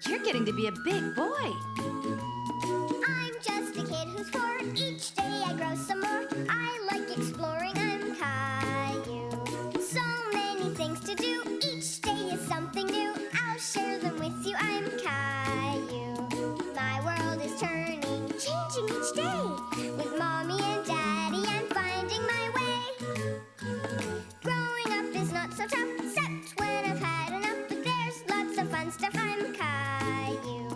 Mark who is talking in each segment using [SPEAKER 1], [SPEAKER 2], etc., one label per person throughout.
[SPEAKER 1] You're getting to be a big boy.
[SPEAKER 2] I'm just a kid who's 4. Each day I grow some more. I like exploring. I'm Caillou. So many things to do. Each day is something new. I'll share them with you. I'm Caillou. My world is turning, changing each day. With Mommy and Daddy, I'm finding my way. Growing up is not so tough, except when I've had enough. But there's lots of fun stuff. I'm Caillou.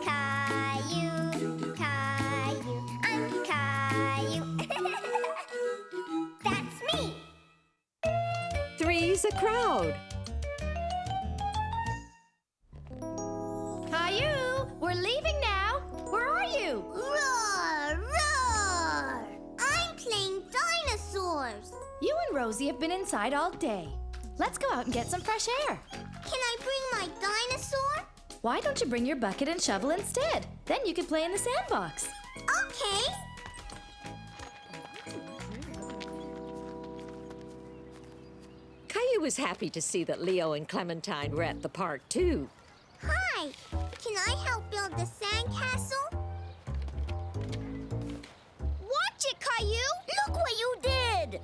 [SPEAKER 2] Caillou, Caillou, I'm Caillou. That's me.
[SPEAKER 3] 3's a crowd.
[SPEAKER 1] Caillou, we're leaving now. Where are you?
[SPEAKER 2] Roar, roar! I'm playing dinosaurs.
[SPEAKER 1] You and Rosie have been inside all day. Let's go out and get some fresh air.
[SPEAKER 2] Can I bring my dinosaur?
[SPEAKER 1] Why don't you bring your bucket and shovel instead? Then you can play in the sandbox.
[SPEAKER 2] Okay.
[SPEAKER 3] Caillou was happy to see that Leo and Clementine were at the park, too.
[SPEAKER 2] Hi. Can I help build the sandcastle? Watch it, Caillou! Look what you did!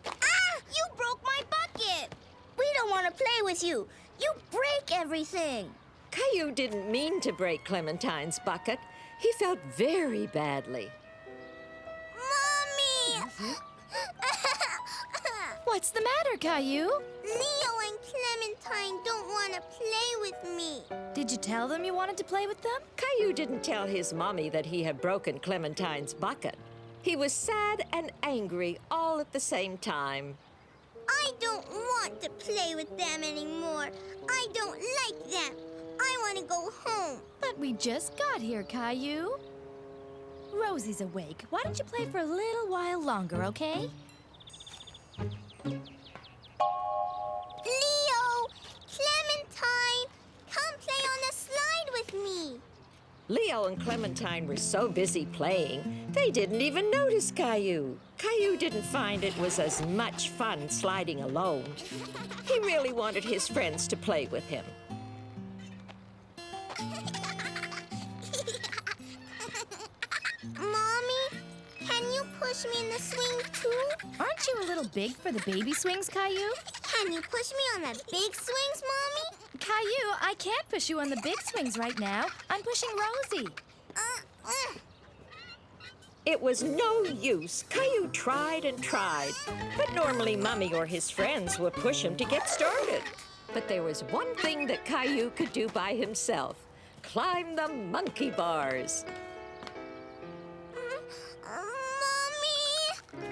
[SPEAKER 2] Ah! You broke my bucket! We don't want to play with you. You break everything.
[SPEAKER 3] Caillou didn't mean to break Clementine's bucket. He felt very badly.
[SPEAKER 2] Mommy!
[SPEAKER 1] What's the matter, Caillou?
[SPEAKER 2] Leo and Clementine don't want to play with me.
[SPEAKER 1] Did you tell them you wanted to play with them?
[SPEAKER 3] Caillou didn't tell his mommy that he had broken Clementine's bucket. He was sad and angry all at the same time.
[SPEAKER 2] I don't want to play with them anymore. I don't like them. I want to go home.
[SPEAKER 1] But we just got here, Caillou. Rosie's awake. Why don't you play for a little while longer, okay?
[SPEAKER 2] Leo! Clementine! Come play on the slide with me.
[SPEAKER 3] Leo and Clementine were so busy playing, they didn't even notice Caillou. Caillou didn't find it was as much fun sliding alone. He really wanted his friends to play with him.
[SPEAKER 2] Mommy, can you push me in the swing too?
[SPEAKER 1] Aren't you a little big for the baby swings, Caillou?
[SPEAKER 2] Can you push me on the big swings, Mommy?
[SPEAKER 1] Caillou, I can't push you on the big swings right now. I'm pushing Rosie.
[SPEAKER 3] It was no use. Caillou tried and tried. But normally Mummy or his friends would push him to get started. But there was one thing that Caillou could do by himself. Climb the monkey bars.
[SPEAKER 2] Mommy!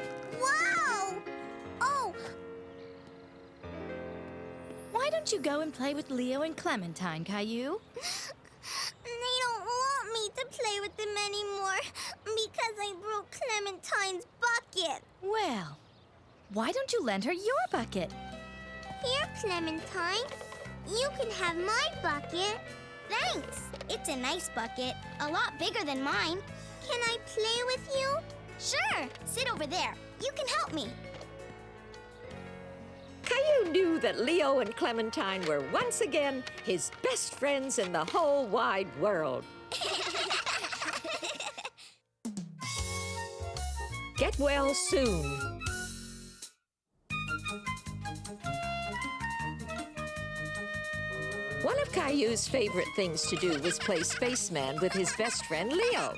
[SPEAKER 2] Wow! Oh,
[SPEAKER 1] Why don't you go and play with Leo and Clementine, Caillou?
[SPEAKER 2] they don't want me to play with them anymore because I broke Clementine's bucket.
[SPEAKER 1] Well, why don't you lend her your bucket?
[SPEAKER 2] Here, Clementine. You can have my bucket. Thanks. It's a nice bucket. A lot bigger than mine. Can I play with you? Sure. Sit over there. You can help me.
[SPEAKER 3] Caillou knew that Leo and Clementine were once again his best friends in the whole wide world. Get well soon. One of Caillou's favorite things to do was play spaceman with his best friend Leo.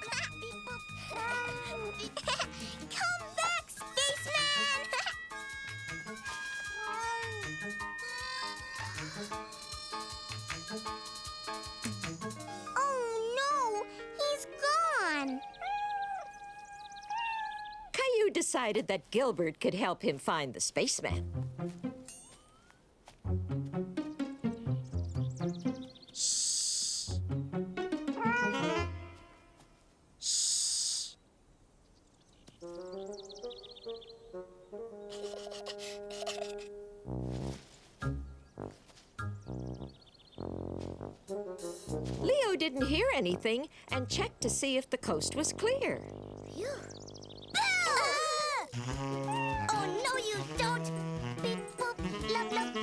[SPEAKER 2] Come back, spaceman! Oh no, he's gone.
[SPEAKER 3] Caillou decided that Gilbert could help him find the spaceman. Leo didn't hear anything and checked to see if the coast was clear.
[SPEAKER 2] Phew. Oh, no, you don't. Beep, boop, love, love.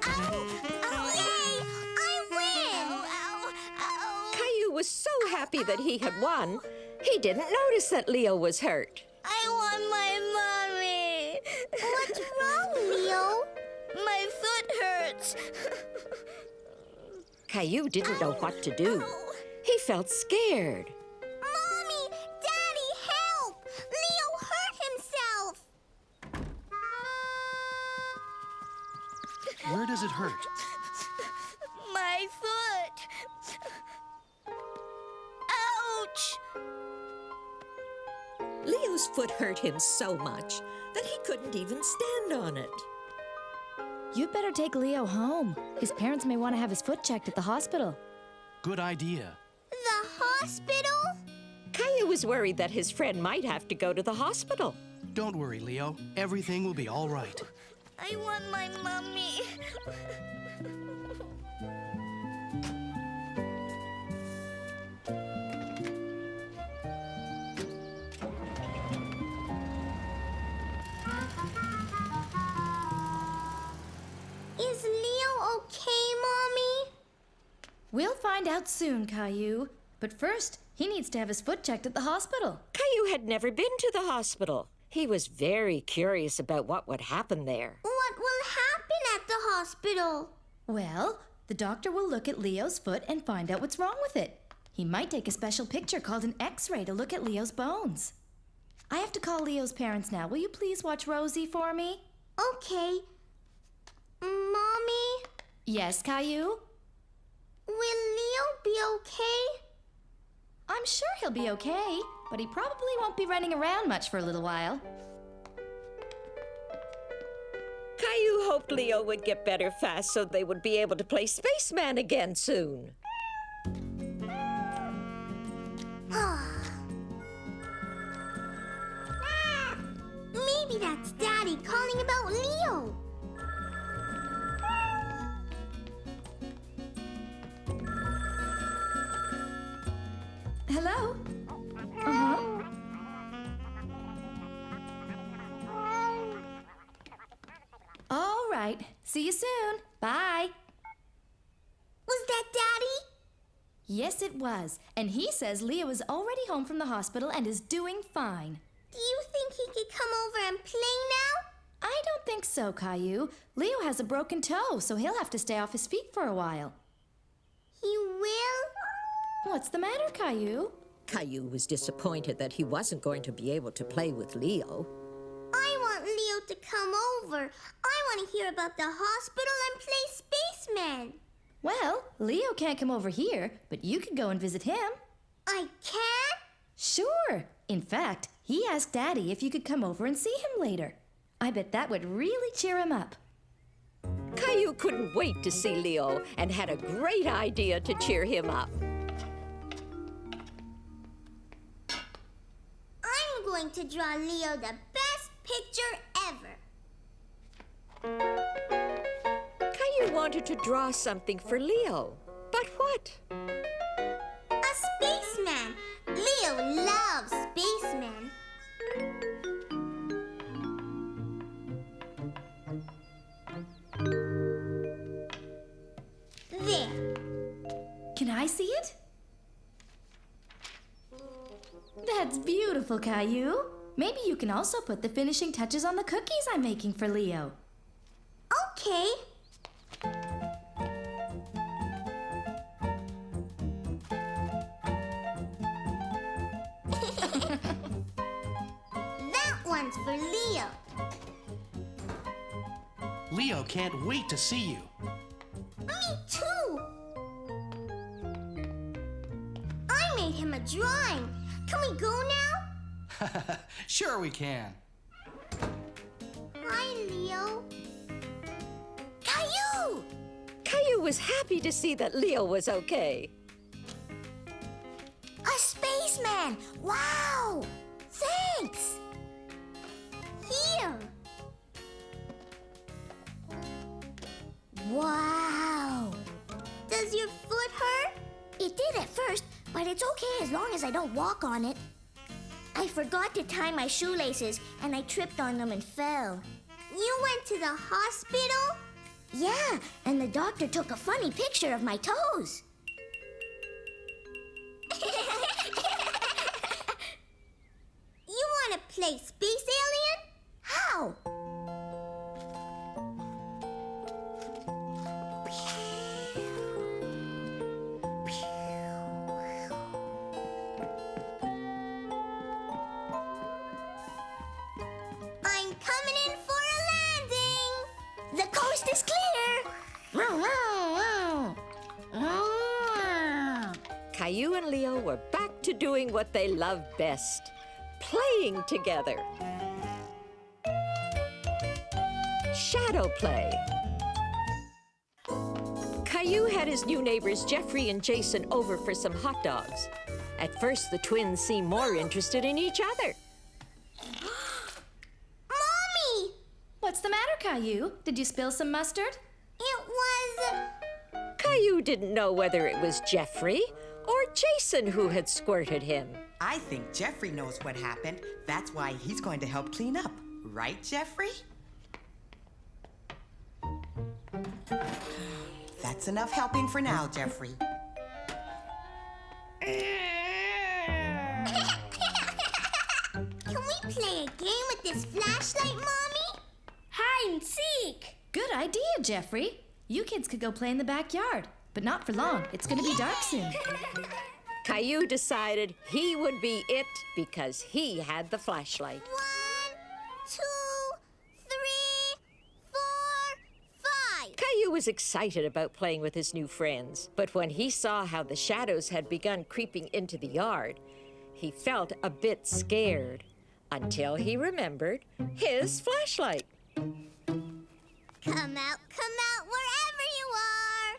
[SPEAKER 2] Ow! Oh, yeah!
[SPEAKER 3] happy that he had won, he didn't notice that Leo was hurt.
[SPEAKER 2] I want my mommy. What's wrong, Leo? My foot hurts.
[SPEAKER 3] Caillou didn't know what to do. He felt scared.
[SPEAKER 2] Mommy! Daddy, help! Leo hurt himself!
[SPEAKER 4] Where does it hurt?
[SPEAKER 2] My foot! Ouch!
[SPEAKER 3] Leo's foot hurt him so much that he couldn't even stand on it.
[SPEAKER 1] You'd better take Leo home. His parents may want to have his foot checked at the hospital.
[SPEAKER 4] Good idea.
[SPEAKER 2] The hospital?
[SPEAKER 3] Caillou was worried that his friend might have to go to the hospital.
[SPEAKER 4] Don't worry, Leo. Everything will be all right.
[SPEAKER 2] I want my mommy. Is Leo okay, Mommy?
[SPEAKER 1] We'll find out soon, Caillou. But first, he needs to have his foot checked at the hospital.
[SPEAKER 3] Caillou had never been to the hospital. He was very curious about what would happen there.
[SPEAKER 2] What will happen at the hospital?
[SPEAKER 1] Well, the doctor will look at Leo's foot and find out what's wrong with it. He might take a special picture called an X-ray to look at Leo's bones. I have to call Leo's parents now. Will you please watch Rosie for me?
[SPEAKER 2] Okay. Mommy,
[SPEAKER 1] Yes, Caillou?
[SPEAKER 2] will Leo be okay?
[SPEAKER 1] I'm sure he'll be okay, but he probably won't be running around much for a little while.
[SPEAKER 3] Caillou hoped Leo would get better fast so they would be able to play spaceman again soon.
[SPEAKER 2] Maybe that's Daddy calling about Leo.
[SPEAKER 1] Hello? Uh-huh. All right. See you soon. Bye.
[SPEAKER 2] Was that Daddy?
[SPEAKER 1] Yes, it was. And he says Leo is already home from the hospital and is doing fine.
[SPEAKER 2] Do you think he could come over and play now?
[SPEAKER 1] I don't think so, Caillou. Leo has a broken toe, so he'll have to stay off his feet for a while.
[SPEAKER 2] He will?
[SPEAKER 1] What's the matter, Caillou?
[SPEAKER 3] Caillou was disappointed that he wasn't going to be able to play with Leo.
[SPEAKER 2] I want Leo to come over. I want to hear about the hospital and play spaceman.
[SPEAKER 1] Well, Leo can't come over here, but you can go and visit him.
[SPEAKER 2] I can?
[SPEAKER 1] Sure. In fact, he asked Daddy if you could come over and see him later. I bet that would really cheer him up.
[SPEAKER 3] Caillou couldn't wait to see Leo and had a great idea to cheer him up.
[SPEAKER 2] I'm going to draw Leo the best picture ever.
[SPEAKER 3] Caillou wanted to draw something for Leo. But what?
[SPEAKER 2] A spaceman. Leo loves spacemen. There.
[SPEAKER 1] Can I see it? That's beautiful, Caillou. Maybe you can also put the finishing touches on the cookies I'm making for Leo.
[SPEAKER 2] Okay. That one's for Leo.
[SPEAKER 4] Leo can't wait to see you.
[SPEAKER 2] Me too. I made him a drawing. Can we go now?
[SPEAKER 4] Sure we can.
[SPEAKER 2] Hi, Leo. Caillou!
[SPEAKER 3] Caillou was happy to see that Leo was okay.
[SPEAKER 2] A spaceman! Wow! Thanks! Here! Wow! Does your foot hurt? It did at first, but it's okay as long as I don't walk on it. I forgot to tie my shoelaces, and I tripped on them and fell. You went to the hospital? Yeah, and the doctor took a funny picture of my toes. play space alien? How? I'm coming in for a landing. The coast is clear.
[SPEAKER 3] Caillou and Leo were back to doing what they loved best, playing together. Shadow play. Caillou had his new neighbors Jeffrey and Jason over for some hot dogs. At first, the twins seemed more interested in each other.
[SPEAKER 2] Mommy!
[SPEAKER 1] What's the matter, Caillou? Did you spill some mustard?
[SPEAKER 2] It was...
[SPEAKER 3] Caillou didn't know whether it was Jeffrey or Jason who had squirted him.
[SPEAKER 5] I think Jeffrey knows what happened. That's why he's going to help clean up. Right, Jeffrey? That's enough helping for now, Jeffrey.
[SPEAKER 2] Can we play a game with this flashlight, Mommy? Hide and seek!
[SPEAKER 1] Good idea, Jeffrey. You kids could go play in the backyard, but not for long. It's going to be dark soon.
[SPEAKER 3] Caillou decided he would be it because he had the flashlight.
[SPEAKER 2] 1, 2, 3, 4, 5.
[SPEAKER 3] Caillou was excited about playing with his new friends, but when he saw how the shadows had begun creeping into the yard, he felt a bit scared until he remembered his flashlight.
[SPEAKER 2] Come out wherever you are.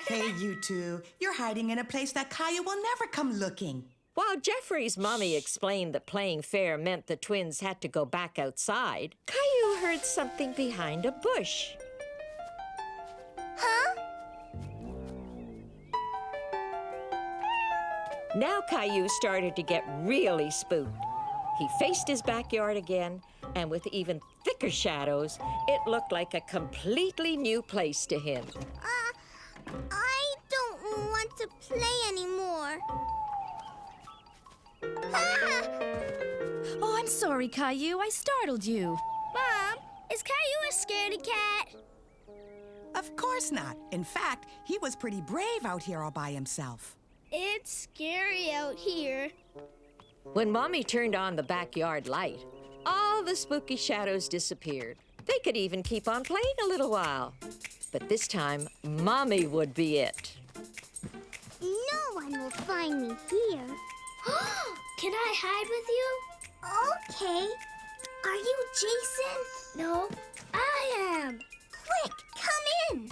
[SPEAKER 5] Hey, you two. You're hiding in a place that Caillou will never come looking.
[SPEAKER 3] While Jeffrey's mommy explained that playing fair meant the twins had to go back outside, Caillou heard something behind a bush.
[SPEAKER 2] Huh?
[SPEAKER 3] Now Caillou started to get really spooked. He faced his backyard again, and with even thicker shadows, it looked like a completely new place to him.
[SPEAKER 2] I don't want to play anymore.
[SPEAKER 1] Oh, I'm sorry, Caillou. I startled you.
[SPEAKER 2] Mom, is Caillou a scaredy cat?
[SPEAKER 5] Of course not. In fact, he was pretty brave out here all by himself.
[SPEAKER 2] It's scary out here.
[SPEAKER 3] When Mommy turned on the backyard light, all the spooky shadows disappeared. They could even keep on playing a little while. But this time, Mommy would be it.
[SPEAKER 2] No one will find me here. Can I hide with you? Okay. Are you Jason? No, I am. Quick, come in.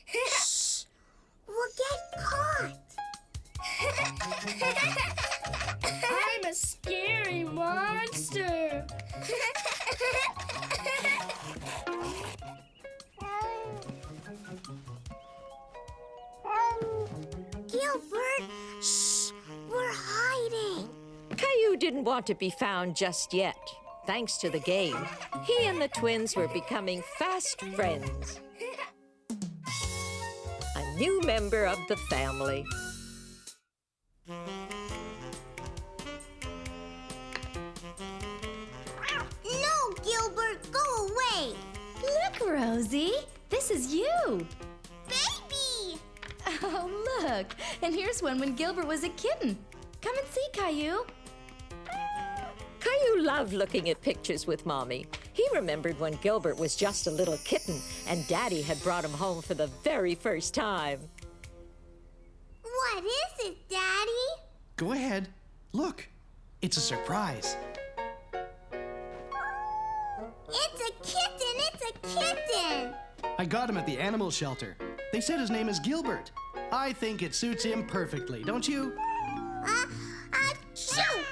[SPEAKER 2] Shh! We'll get caught. I'm a scary monster. Gilbert, shh! We're hiding.
[SPEAKER 3] Caillou didn't want to be found just yet. Thanks to the game, he and the twins were becoming fast friends. A new member of the family.
[SPEAKER 2] No, Gilbert, go away.
[SPEAKER 1] Look, Rosie. This is you.
[SPEAKER 2] Baby!
[SPEAKER 1] Oh, look. And here's one when Gilbert was a kitten. Come and see, Caillou.
[SPEAKER 3] Caillou loved looking at pictures with Mommy. He remembered when Gilbert was just a little kitten and Daddy had brought him home for the very first time.
[SPEAKER 2] What is it, Daddy?
[SPEAKER 4] Go ahead. Look. It's a surprise.
[SPEAKER 2] It's a kitten! It's a kitten!
[SPEAKER 4] I got him at the animal shelter. They said his name is Gilbert. I think it suits him perfectly, don't you?
[SPEAKER 2] Achoo!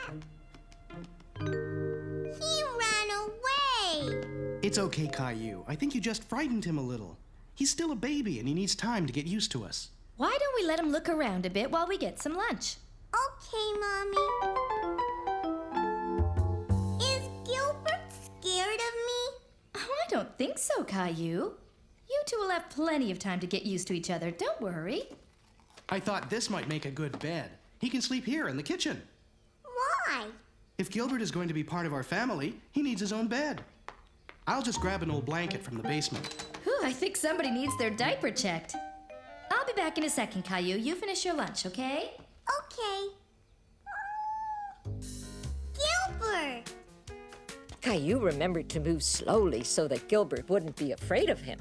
[SPEAKER 2] He ran away!
[SPEAKER 4] It's okay, Caillou. I think you just frightened him a little. He's still a baby and he needs time to get used to us.
[SPEAKER 1] Why don't we let him look around a bit while we get some lunch?
[SPEAKER 2] Okay, Mommy. Is Gilbert scared of me?
[SPEAKER 1] Oh, I don't think so, Caillou. You two will have plenty of time to get used to each other. Don't worry.
[SPEAKER 4] I thought this might make a good bed. He can sleep here in the kitchen.
[SPEAKER 2] Why?
[SPEAKER 4] If Gilbert is going to be part of our family, he needs his own bed. I'll just grab an old blanket from the basement.
[SPEAKER 1] Whew, I think somebody needs their diaper checked. I'll be back in a second, Caillou. You finish your lunch, okay?
[SPEAKER 2] Okay. Gilbert!
[SPEAKER 3] Caillou remembered to move slowly so that Gilbert wouldn't be afraid of him.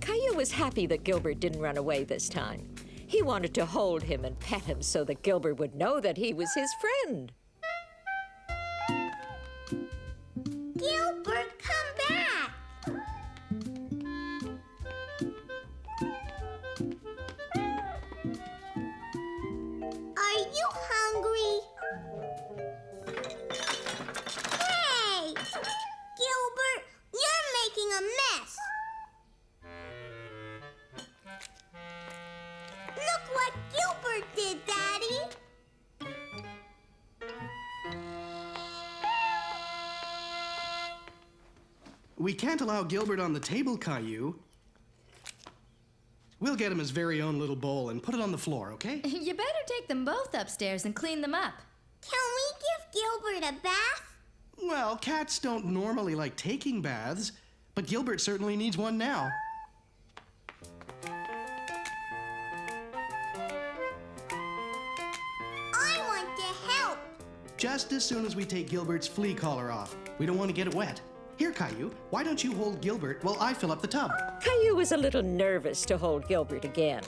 [SPEAKER 3] Caillou was happy that Gilbert didn't run away this time. He wanted to hold him and pet him so that Gilbert would know that he was his friend.
[SPEAKER 2] Gilbert, come back! Are you hungry? Hey! Gilbert, you're making a mess! Look what Gilbert did, Daddy!
[SPEAKER 4] We can't allow Gilbert on the table, Caillou. We'll get him his very own little bowl and put it on the floor, okay?
[SPEAKER 1] You better take them both upstairs and clean them up.
[SPEAKER 2] Can we give Gilbert a bath?
[SPEAKER 4] Well, cats don't normally like taking baths, but Gilbert certainly needs one now.
[SPEAKER 2] I want to help.
[SPEAKER 4] Just as soon as we take Gilbert's flea collar off. We don't want to get it wet. Here, Caillou, why don't you hold Gilbert while I fill up the tub?
[SPEAKER 3] Caillou was a little nervous to hold Gilbert again.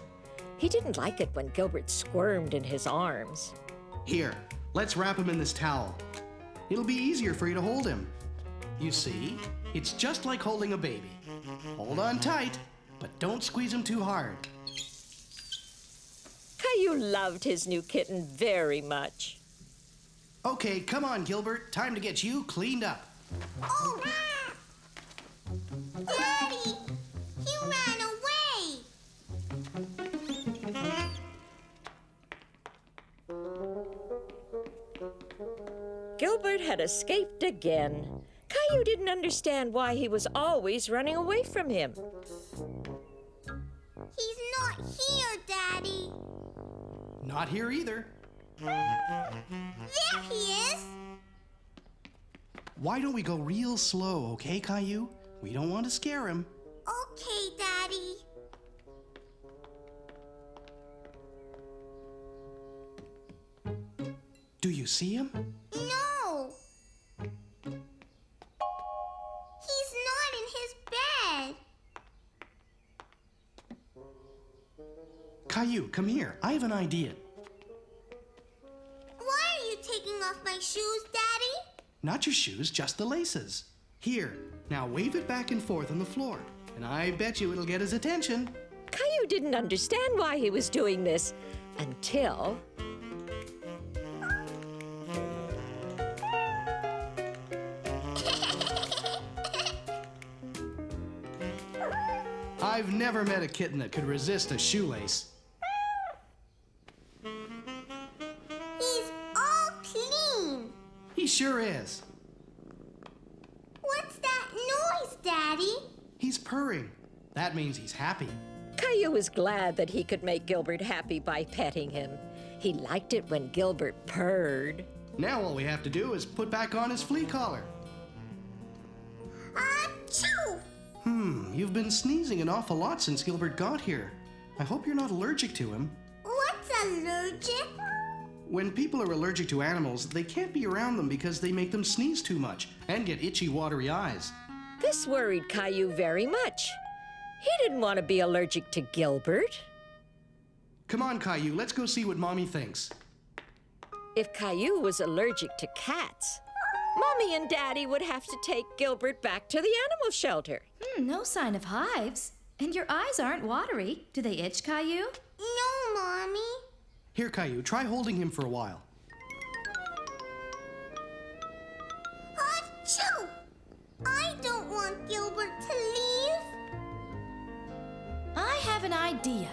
[SPEAKER 3] He didn't like it when Gilbert squirmed in his arms.
[SPEAKER 4] Here, let's wrap him in this towel. It'll be easier for you to hold him. You see, it's just like holding a baby. Hold on tight, but don't squeeze him too hard.
[SPEAKER 3] Caillou loved his new kitten very much.
[SPEAKER 4] Okay, come on, Gilbert. Time to get you cleaned up.
[SPEAKER 2] Oh! Daddy! He ran away!
[SPEAKER 3] Gilbert had escaped again. Caillou didn't understand why he was always running away from him.
[SPEAKER 2] He's not here, Daddy.
[SPEAKER 4] Not here either.
[SPEAKER 2] There he is!
[SPEAKER 4] Why don't we go real slow, okay, Caillou? We don't want to scare him.
[SPEAKER 2] Okay, Daddy.
[SPEAKER 4] Do you see him?
[SPEAKER 2] No! He's not in his bed.
[SPEAKER 4] Caillou, come here. I have an idea.
[SPEAKER 2] Why are you taking off my shoes, Daddy?
[SPEAKER 4] Not your shoes, just the laces. Here, now wave it back and forth on the floor, and I bet you it'll get his attention.
[SPEAKER 3] Caillou didn't understand why he was doing this until...
[SPEAKER 4] I've never met a kitten that could resist a shoelace.
[SPEAKER 2] He's all clean.
[SPEAKER 4] He sure is.
[SPEAKER 2] What's that noise, Daddy?
[SPEAKER 4] He's purring. That means he's happy.
[SPEAKER 3] Caillou was glad that he could make Gilbert happy by petting him. He liked it when Gilbert purred.
[SPEAKER 4] Now all we have to do is put back on his flea collar.
[SPEAKER 2] Achoo!
[SPEAKER 4] You've been sneezing an awful lot since Gilbert got here. I hope you're not allergic to him.
[SPEAKER 2] What's allergic?
[SPEAKER 4] When people are allergic to animals, they can't be around them because they make them sneeze too much and get itchy, watery eyes.
[SPEAKER 3] This worried Caillou very much. He didn't want to be allergic to Gilbert.
[SPEAKER 4] Come on, Caillou, let's go see what Mommy thinks.
[SPEAKER 3] If Caillou was allergic to cats, Mommy and Daddy would have to take Gilbert back to the animal shelter.
[SPEAKER 1] No sign of hives. And your eyes aren't watery. Do they itch, Caillou?
[SPEAKER 2] No, Mommy.
[SPEAKER 4] Here, Caillou, try holding him for a while.
[SPEAKER 2] Achoo! I don't want Gilbert to leave.
[SPEAKER 1] I have an idea.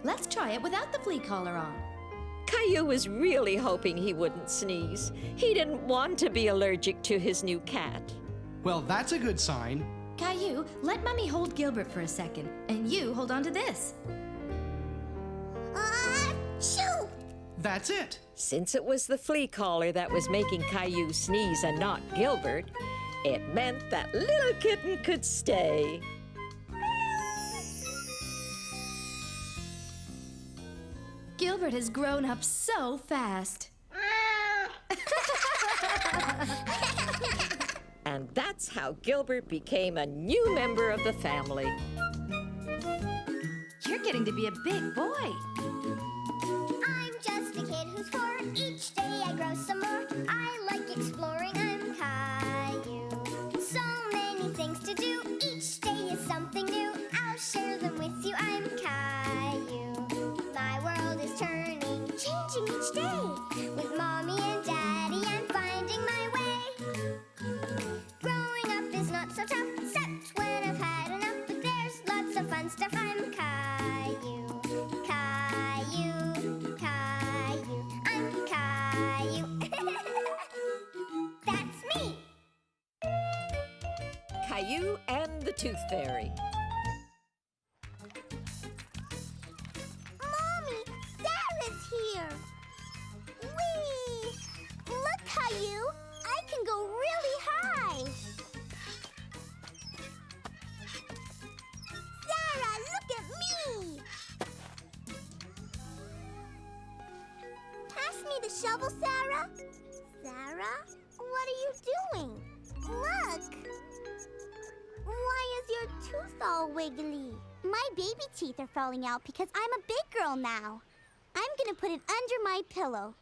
[SPEAKER 1] Let's try it without the flea collar on.
[SPEAKER 3] Caillou was really hoping he wouldn't sneeze. He didn't want to be allergic to his new cat.
[SPEAKER 4] Well, that's a good sign.
[SPEAKER 1] Caillou, let Mummy hold Gilbert for a second, and you hold on to this.
[SPEAKER 2] Achoo!
[SPEAKER 4] That's it.
[SPEAKER 3] Since it was the flea collar that was making Caillou sneeze and not Gilbert, it meant that little kitten could stay.
[SPEAKER 1] Gilbert has grown up so fast.
[SPEAKER 3] And that's how Gilbert became a new member of the family.
[SPEAKER 1] You're getting to be a big boy.
[SPEAKER 2] I'm just a kid who's 4. Each day I grow some more. I like exploring. I'm Caillou. So many things to do. Each day is something new. I'll share them with you. I'm Caillou. My world is turning, changing each day. With Mommy and Daddy, I'm finding my way. Growing up is not so tough, except when I've had enough. But there's lots of fun stuff. I'm Caillou. Caillou, Caillou, I'm Caillou. That's me.
[SPEAKER 3] Caillou and the Tooth Fairy.
[SPEAKER 2] Mommy, Sarah's here. Whee! Look, Caillou, I can go really high. Sarah, look at me. Pass me the shovel, Sarah. Sarah, what are you doing? Look. Why is your tooth all wiggly? My baby teeth are falling out because I'm a big girl now. I'm gonna put it under my pillow.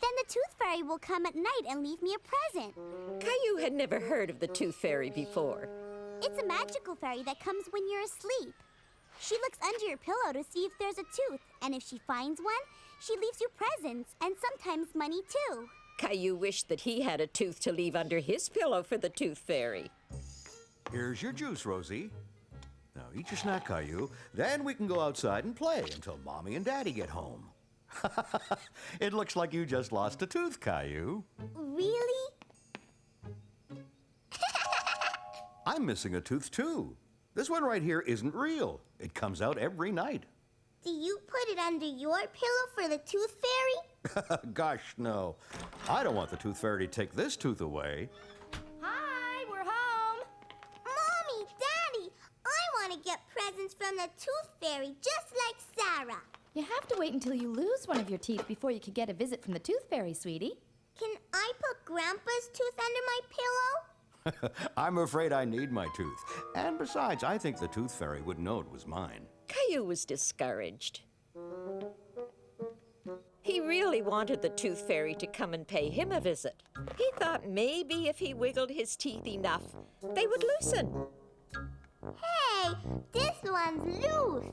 [SPEAKER 2] Then the tooth fairy will come at night and leave me a present.
[SPEAKER 3] Caillou had never heard of the Tooth Fairy before.
[SPEAKER 2] It's a magical fairy that comes when you're asleep. She looks under your pillow to see if there's a tooth, and if she finds one, she leaves you presents and sometimes money too.
[SPEAKER 3] Caillou wished that he had a tooth to leave under his pillow for the Tooth Fairy.
[SPEAKER 6] Here's your juice, Rosie. Now eat your snack, Caillou. Then we can go outside and play until Mommy and Daddy get home. It looks like you just lost a tooth, Caillou.
[SPEAKER 2] Really?
[SPEAKER 6] I'm missing a tooth, too. This one right here isn't real. It comes out every night.
[SPEAKER 2] Do you put it under your pillow for the tooth fairy?
[SPEAKER 6] Gosh, no. I don't want the tooth fairy to take this tooth away.
[SPEAKER 1] Hi, we're home.
[SPEAKER 2] Mommy, Daddy, I want to get presents from the tooth fairy just like Sarah.
[SPEAKER 1] You have to wait until you lose one of your teeth before you can get a visit from the Tooth Fairy, sweetie.
[SPEAKER 2] Can I put Grandpa's tooth under my pillow?
[SPEAKER 6] I'm afraid I need my tooth. And besides, I think the tooth fairy would know it was mine.
[SPEAKER 3] Caillou was discouraged. He really wanted the Tooth Fairy to come and pay him a visit. He thought maybe if he wiggled his teeth enough, they would loosen.
[SPEAKER 2] Hey, this one's loose.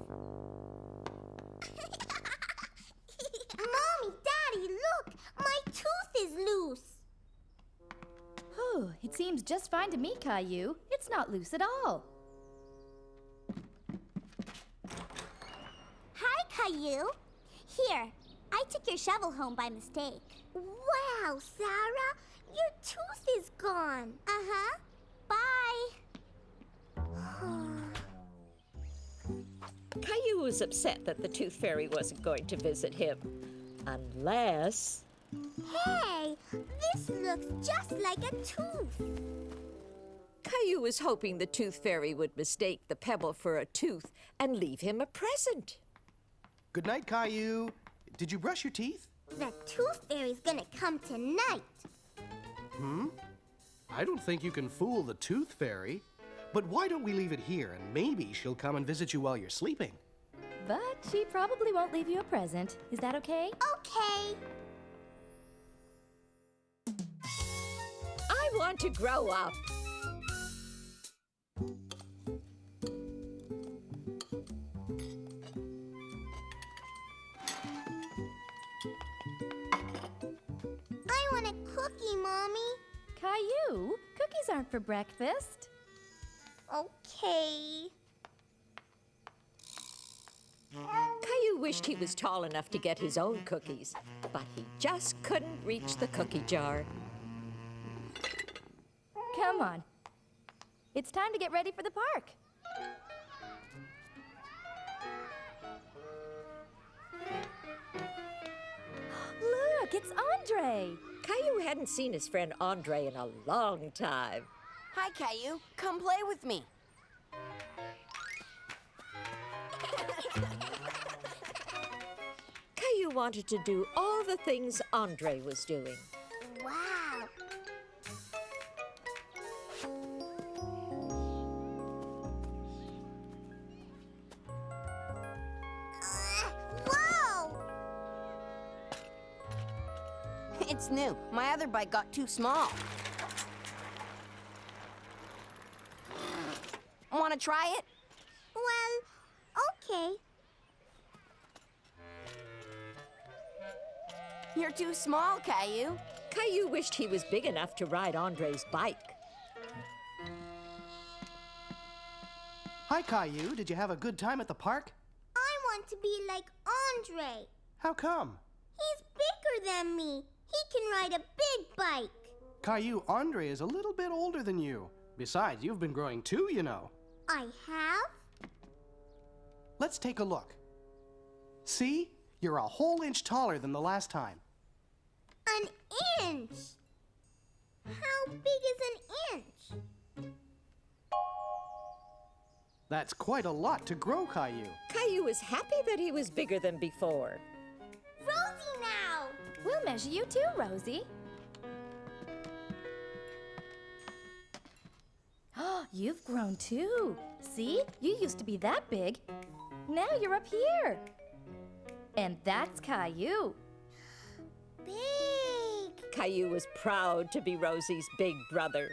[SPEAKER 2] Mommy, Daddy, look! My tooth is loose.
[SPEAKER 1] Oh, it seems just fine to me, Caillou. It's not loose at all.
[SPEAKER 2] Hi, Caillou. Here, I took your shovel home by mistake. Wow, Sarah, your tooth is gone. Uh-huh. Bye.
[SPEAKER 3] Caillou was upset that the Tooth Fairy wasn't going to visit him. Unless...
[SPEAKER 2] Hey, this looks just like a tooth.
[SPEAKER 3] Caillou was hoping the Tooth Fairy would mistake the pebble for a tooth and leave him a present.
[SPEAKER 4] Good night, Caillou. Did you brush your teeth?
[SPEAKER 2] The tooth fairy's gonna come tonight.
[SPEAKER 4] I don't think you can fool the tooth fairy. But why don't we leave it here and maybe she'll come and visit you while you're sleeping?
[SPEAKER 1] But she probably won't leave you a present. Is that okay?
[SPEAKER 2] Okay.
[SPEAKER 3] I want to grow up.
[SPEAKER 2] I want a cookie, Mommy.
[SPEAKER 1] Caillou, cookies aren't for breakfast.
[SPEAKER 2] Okay.
[SPEAKER 3] Caillou wished he was tall enough to get his own cookies, but he just couldn't reach the cookie jar.
[SPEAKER 1] Come on. It's time to get ready for the park. Look, it's Andre.
[SPEAKER 3] Caillou hadn't seen his friend Andre in a long time.
[SPEAKER 7] Hi, Caillou. Come play with me.
[SPEAKER 3] Caillou wanted to do all the things Andre was doing.
[SPEAKER 2] Wow. Whoa!
[SPEAKER 7] It's new. My other bike got too small. Want to try it?
[SPEAKER 2] Well, okay.
[SPEAKER 7] You're too small, Caillou.
[SPEAKER 3] Caillou wished he was big enough to ride Andre's bike.
[SPEAKER 4] Hi, Caillou. Did you have a good time at the park?
[SPEAKER 2] I want to be like Andre.
[SPEAKER 4] How come?
[SPEAKER 2] He's bigger than me. He can ride a big bike.
[SPEAKER 4] Caillou, Andre is a little bit older than you. Besides, you've been growing too, you know.
[SPEAKER 2] I have?
[SPEAKER 4] Let's take a look. See? You're a whole inch taller than the last time.
[SPEAKER 2] An inch. How big is an inch?
[SPEAKER 4] That's quite a lot to grow, Caillou.
[SPEAKER 3] Caillou was happy that he was bigger than before.
[SPEAKER 2] Rosie now!
[SPEAKER 1] We'll measure you too, Rosie. Oh, you've grown too. See? You used to be that big. Now you're up here. And that's Caillou.
[SPEAKER 2] Big!
[SPEAKER 3] Caillou was proud to be Rosie's big brother.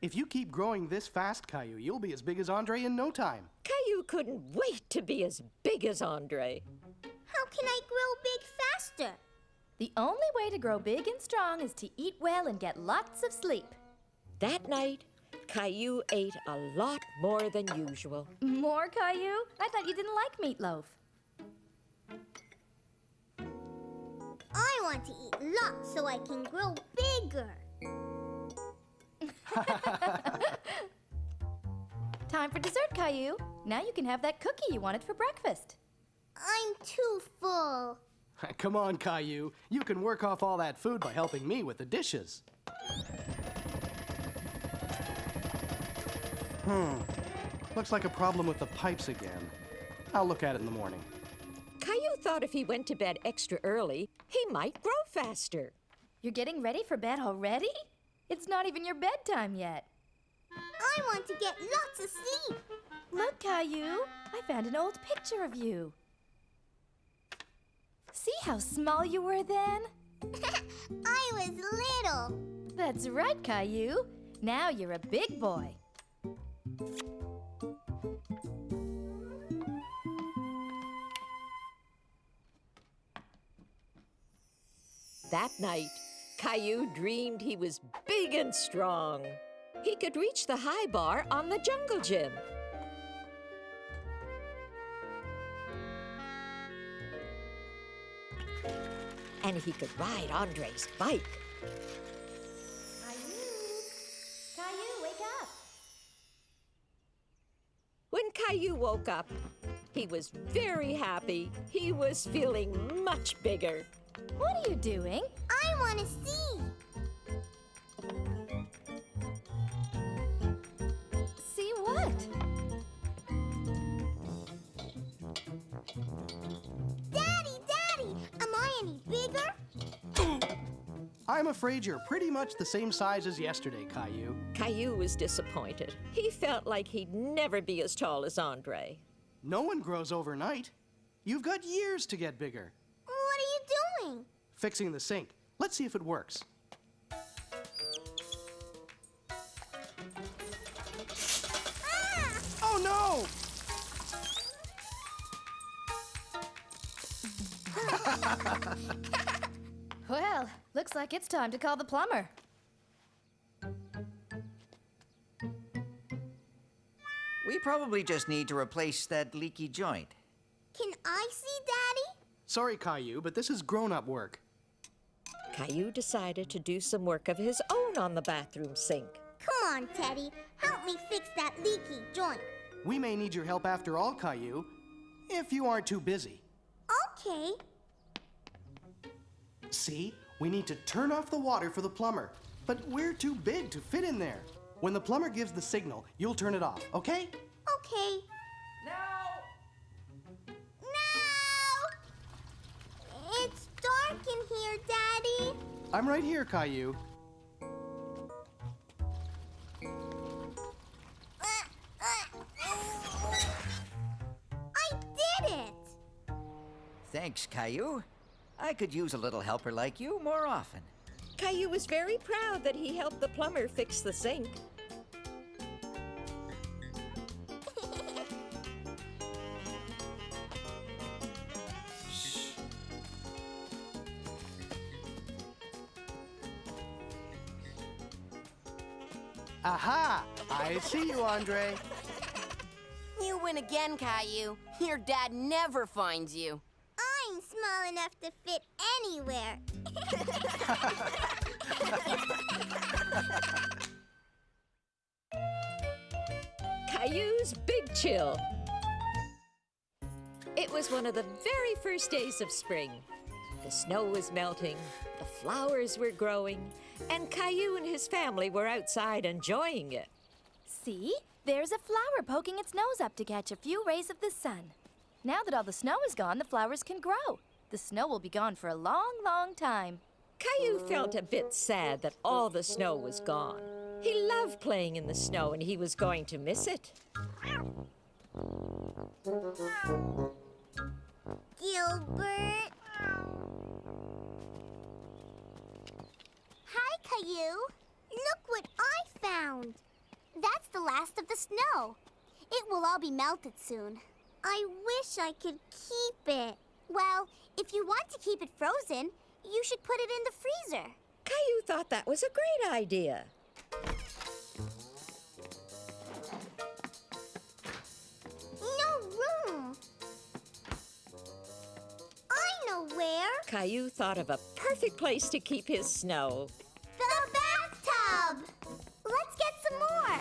[SPEAKER 4] If you keep growing this fast, Caillou, you'll be as big as Andre in no time.
[SPEAKER 3] Caillou couldn't wait to be as big as Andre.
[SPEAKER 2] How can I grow big faster?
[SPEAKER 1] The only way to grow big and strong is to eat well and get lots of sleep.
[SPEAKER 3] That night, Caillou ate a lot more than usual.
[SPEAKER 1] More, Caillou? I thought you didn't like meatloaf.
[SPEAKER 2] I want to eat lots so I can grow bigger.
[SPEAKER 1] Time for dessert, Caillou. Now you can have that cookie you wanted for breakfast.
[SPEAKER 2] I'm too full.
[SPEAKER 4] Come on, Caillou. You can work off all that food by helping me with the dishes. Looks like a problem with the pipes again. I'll look at it in the morning.
[SPEAKER 3] Caillou thought if he went to bed extra early, he might grow faster.
[SPEAKER 1] You're getting ready for bed already? It's not even your bedtime yet.
[SPEAKER 2] I want to get lots of sleep.
[SPEAKER 1] Look, Caillou, I found an old picture of you. See how small you were then?
[SPEAKER 2] I was little.
[SPEAKER 1] That's right, Caillou. Now you're a big boy.
[SPEAKER 3] That night, Caillou dreamed he was big and strong. He could reach the high bar on the jungle gym. And he could ride Andre's bike.
[SPEAKER 1] Caillou, wake up.
[SPEAKER 3] When Caillou woke up, he was very happy. He was feeling much bigger.
[SPEAKER 1] What are you doing?
[SPEAKER 2] I want to see.
[SPEAKER 1] See what?
[SPEAKER 2] Daddy, am I any bigger?
[SPEAKER 4] I'm afraid you're pretty much the same size as yesterday, Caillou.
[SPEAKER 3] Caillou was disappointed. He felt like he'd never be as tall as Andre.
[SPEAKER 4] No one grows overnight. You've got years to get bigger.
[SPEAKER 2] What are you doing?
[SPEAKER 4] Fixing the sink. Let's see if it works.
[SPEAKER 2] Ah!
[SPEAKER 4] Oh no!
[SPEAKER 1] Well, looks like it's time to call the plumber.
[SPEAKER 8] We probably just need to replace that leaky joint.
[SPEAKER 2] Can I see Daddy?
[SPEAKER 4] Sorry, Caillou, but this is grown-up work.
[SPEAKER 3] Caillou decided to do some work of his own on the bathroom sink.
[SPEAKER 2] Come on, Teddy. Help me fix that leaky joint.
[SPEAKER 4] We may need your help after all, Caillou, if you aren't too busy.
[SPEAKER 2] Okay.
[SPEAKER 4] See, we need to turn off the water for the plumber, but we're too big to fit in there. When the plumber gives the signal, you'll turn it off, okay?
[SPEAKER 2] Okay.
[SPEAKER 3] No!
[SPEAKER 2] No! It's dark in here, Daddy.
[SPEAKER 4] I'm right here, Caillou.
[SPEAKER 2] I did it!
[SPEAKER 8] Thanks, Caillou. I could use a little helper like you more often.
[SPEAKER 3] Caillou was very proud that he helped the plumber fix the sink.
[SPEAKER 4] Aha! I see you, Andre.
[SPEAKER 7] You win again, Caillou. Your dad never finds you.
[SPEAKER 2] I'm small enough to fit anywhere.
[SPEAKER 3] Caillou's Big Chill. It was one of the very first days of spring. The snow was melting, the flowers were growing, and Caillou and his family were outside enjoying it.
[SPEAKER 1] See? There's a flower poking its nose up to catch a few rays of the sun. Now that all the snow is gone, the flowers can grow. The snow will be gone for a long, long time.
[SPEAKER 3] Caillou felt a bit sad that all the snow was gone. He loved playing in the snow and he was going to miss it.
[SPEAKER 2] Gilbert. Hi, Caillou. Look what I found. That's the last of the snow. It will all be melted soon. I wish I could keep it. Well, if you want to keep it frozen, you should put it in the freezer.
[SPEAKER 3] Caillou thought that was a great idea.
[SPEAKER 2] No room. I know where.
[SPEAKER 3] Caillou thought of a perfect place to keep his snow.
[SPEAKER 2] The bathtub. Let's get some more.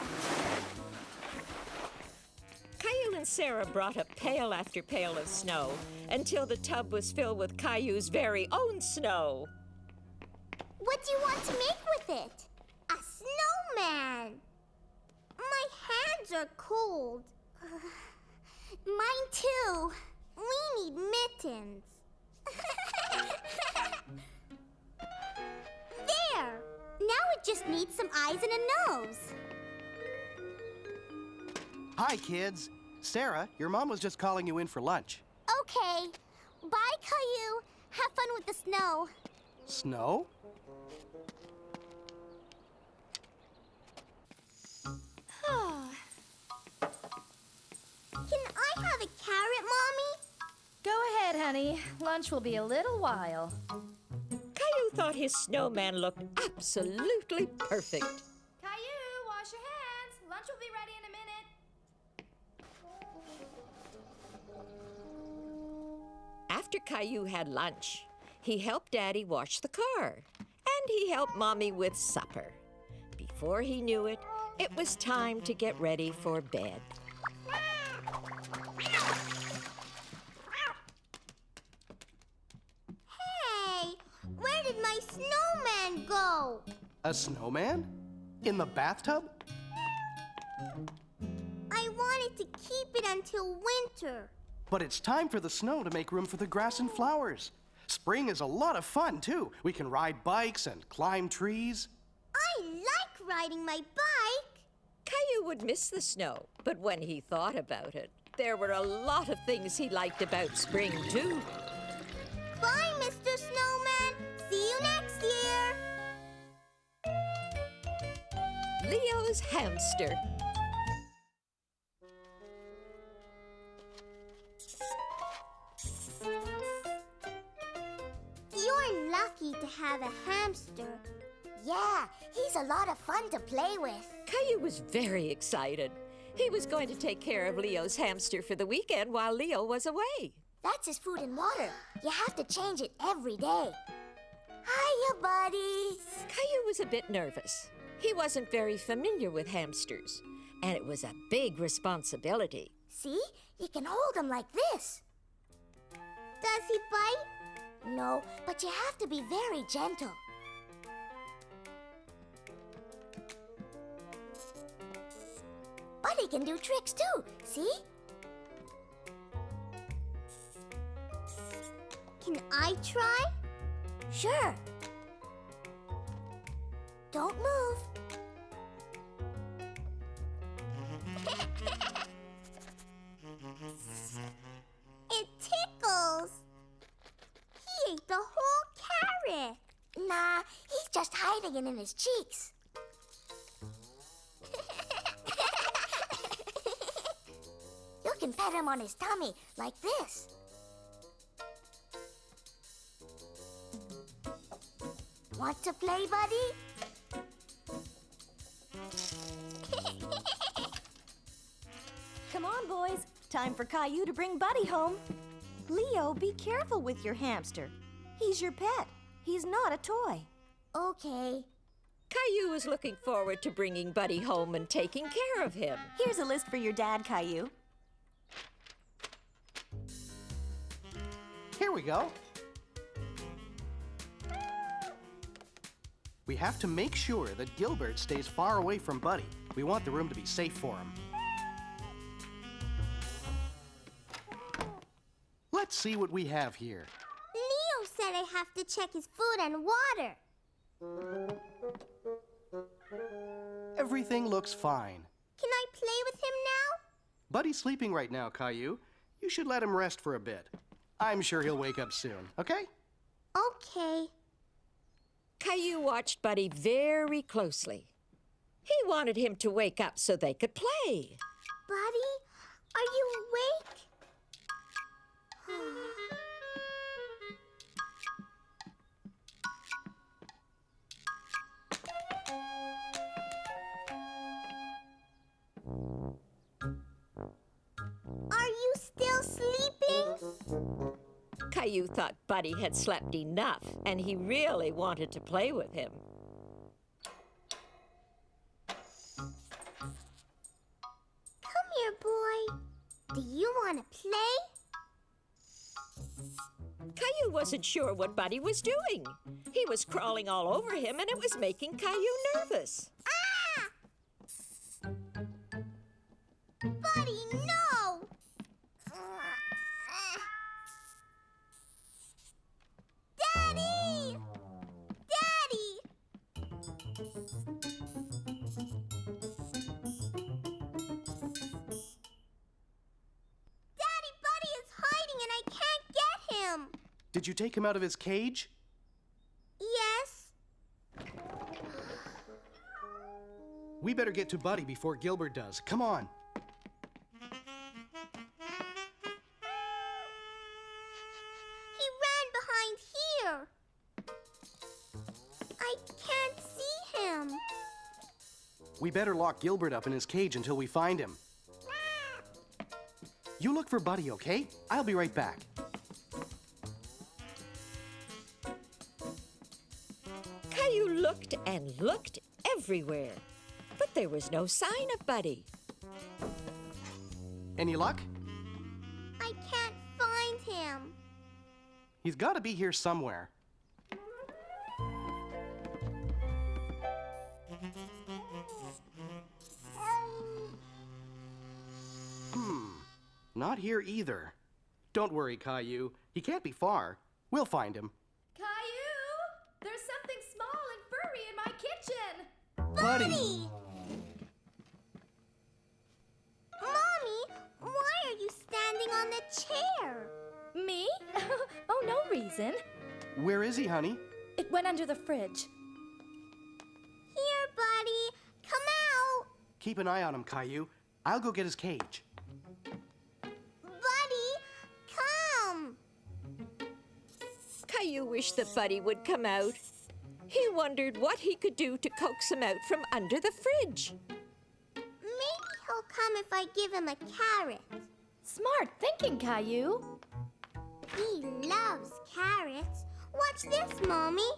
[SPEAKER 3] Caillou and Sarah brought up pail after pail of snow until the tub was filled with Caillou's very own snow.
[SPEAKER 2] What do you want to make with it? A snowman. My hands are cold. Mine too. We need mittens. There. Now it just needs some eyes and a nose.
[SPEAKER 4] Hi, kids. Sarah, your mom was just calling you in for lunch.
[SPEAKER 2] Okay. Bye, Caillou. Have fun with the snow.
[SPEAKER 4] Snow?
[SPEAKER 2] Can I have a carrot, Mommy?
[SPEAKER 1] Go ahead, honey. Lunch will be a little while.
[SPEAKER 3] Caillou thought his snowman looked absolutely perfect.
[SPEAKER 1] Caillou, wash your hands. Lunch will be ready in a minute.
[SPEAKER 3] After Caillou had lunch, he helped Daddy wash the car, and he helped Mommy with supper. Before he knew it, it was time to get ready for bed.
[SPEAKER 2] Hey, where did my snowman go?
[SPEAKER 4] A snowman? In the bathtub?
[SPEAKER 2] I wanted to keep it until winter.
[SPEAKER 4] But it's time for the snow to make room for the grass and flowers. Spring is a lot of fun, too. We can ride bikes and climb trees.
[SPEAKER 2] I like riding my bike.
[SPEAKER 3] Caillou would miss the snow, but when he thought about it, there were a lot of things he liked about spring, too.
[SPEAKER 2] Bye, Mr. Snowman. See you next year.
[SPEAKER 3] Leo's hamster.
[SPEAKER 2] You're lucky to have a hamster. Yeah, he's a lot of fun to play with.
[SPEAKER 3] Caillou was very excited. He was going to take care of Leo's hamster for the weekend while Leo was away.
[SPEAKER 2] That's his food and water. You have to change it every day. Hiya, buddies.
[SPEAKER 3] Caillou was a bit nervous. He wasn't very familiar with hamsters, and it was a big responsibility.
[SPEAKER 2] See? You can hold him like this. Does he bite? No, but you have to be very gentle. Buddy can do tricks too, see? Can I try? Sure. Don't move. It tickles. He ate the whole carrot. Nah, he's just hiding it in his cheeks. You can pet him on his tummy, like this. Want to play, buddy?
[SPEAKER 9] Come on, boys. Time for Caillou to bring Buddy home. Leo, be careful with your hamster. He's your pet. He's not a toy.
[SPEAKER 2] Okay.
[SPEAKER 3] Caillou was looking forward to bringing Buddy home and taking care of him.
[SPEAKER 9] Here's a list for your dad, Caillou.
[SPEAKER 4] Here we go. We have to make sure that Gilbert stays far away from Buddy. We want the room to be safe for him. Let's see what we have here.
[SPEAKER 2] Leo said I have to check his food and water.
[SPEAKER 4] Everything looks fine.
[SPEAKER 2] Can I play with him now?
[SPEAKER 4] Buddy's sleeping right now, Caillou. You should let him rest for a bit. I'm sure he'll wake up soon, okay?
[SPEAKER 2] Okay.
[SPEAKER 3] Caillou watched Buddy very closely. He wanted him to wake up so they could play.
[SPEAKER 2] Buddy, are you awake? Are you still sleeping?
[SPEAKER 3] Caillou thought Buddy had slept enough, and he really wanted to play with him.
[SPEAKER 2] Come here, boy. Do you want to play?
[SPEAKER 3] Caillou wasn't sure what Buddy was doing. He was crawling all over him, and it was making Caillou nervous.
[SPEAKER 2] Ah! Buddy, no! Daddy! Daddy! Daddy, Buddy is hiding and I can't get him.
[SPEAKER 4] Did you take him out of his cage?
[SPEAKER 2] Yes.
[SPEAKER 4] We better get to Buddy before Gilbert does. Come on.
[SPEAKER 2] He ran behind here. I can't see him.
[SPEAKER 4] We better lock Gilbert up in his cage until we find him. You look for Buddy, okay? I'll be right back.
[SPEAKER 3] Caillou looked and looked everywhere, but there was no sign of Buddy.
[SPEAKER 4] Any luck?
[SPEAKER 2] I can't find him.
[SPEAKER 4] He's got to be here somewhere. Not here either. Don't worry, Caillou. He can't be far. We'll find him.
[SPEAKER 1] Caillou! There's something small and furry in my kitchen!
[SPEAKER 4] Buddy!
[SPEAKER 2] Mommy, why are you standing on the chair?
[SPEAKER 1] Me? Oh, no reason.
[SPEAKER 4] Where is he, honey?
[SPEAKER 1] It went under the fridge.
[SPEAKER 2] Here, Buddy. Come out.
[SPEAKER 4] Keep an eye on him, Caillou. I'll go get his cage.
[SPEAKER 2] Buddy, come.
[SPEAKER 3] Caillou wished that Buddy would come out. He wondered what he could do to coax him out from under the fridge.
[SPEAKER 2] Maybe he'll come if I give him a carrot.
[SPEAKER 1] Smart thinking, Caillou.
[SPEAKER 2] He loves carrots. Watch this, Mommy.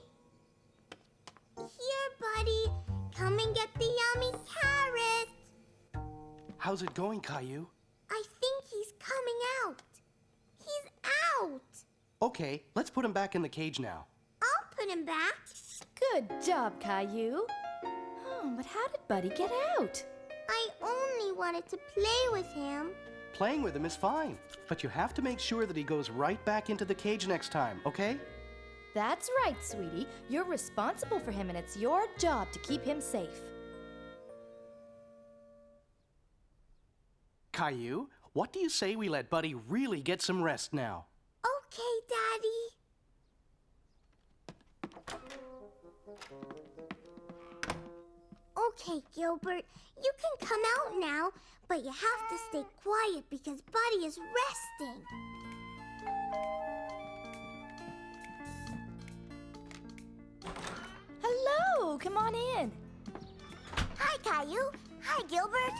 [SPEAKER 2] Here, Buddy. Come and get
[SPEAKER 4] How's it going, Caillou?
[SPEAKER 2] I think he's coming out. He's out.
[SPEAKER 4] Okay, let's put him back in the cage now.
[SPEAKER 2] I'll put him back.
[SPEAKER 1] Good job, Caillou. Oh, but how did Buddy get out?
[SPEAKER 2] I only wanted to play with him.
[SPEAKER 4] Playing with him is fine, but you have to make sure that he goes right back into the cage next time, okay?
[SPEAKER 1] That's right, sweetie. You're responsible for him, and it's your job to keep him safe.
[SPEAKER 4] Caillou, what do you say we let Buddy really get some rest now?
[SPEAKER 2] Okay, Daddy. Okay, Gilbert, you can come out now, but you have to stay quiet because Buddy is resting.
[SPEAKER 1] Hello, come on in.
[SPEAKER 2] Hi, Caillou. Hi, Gilbert.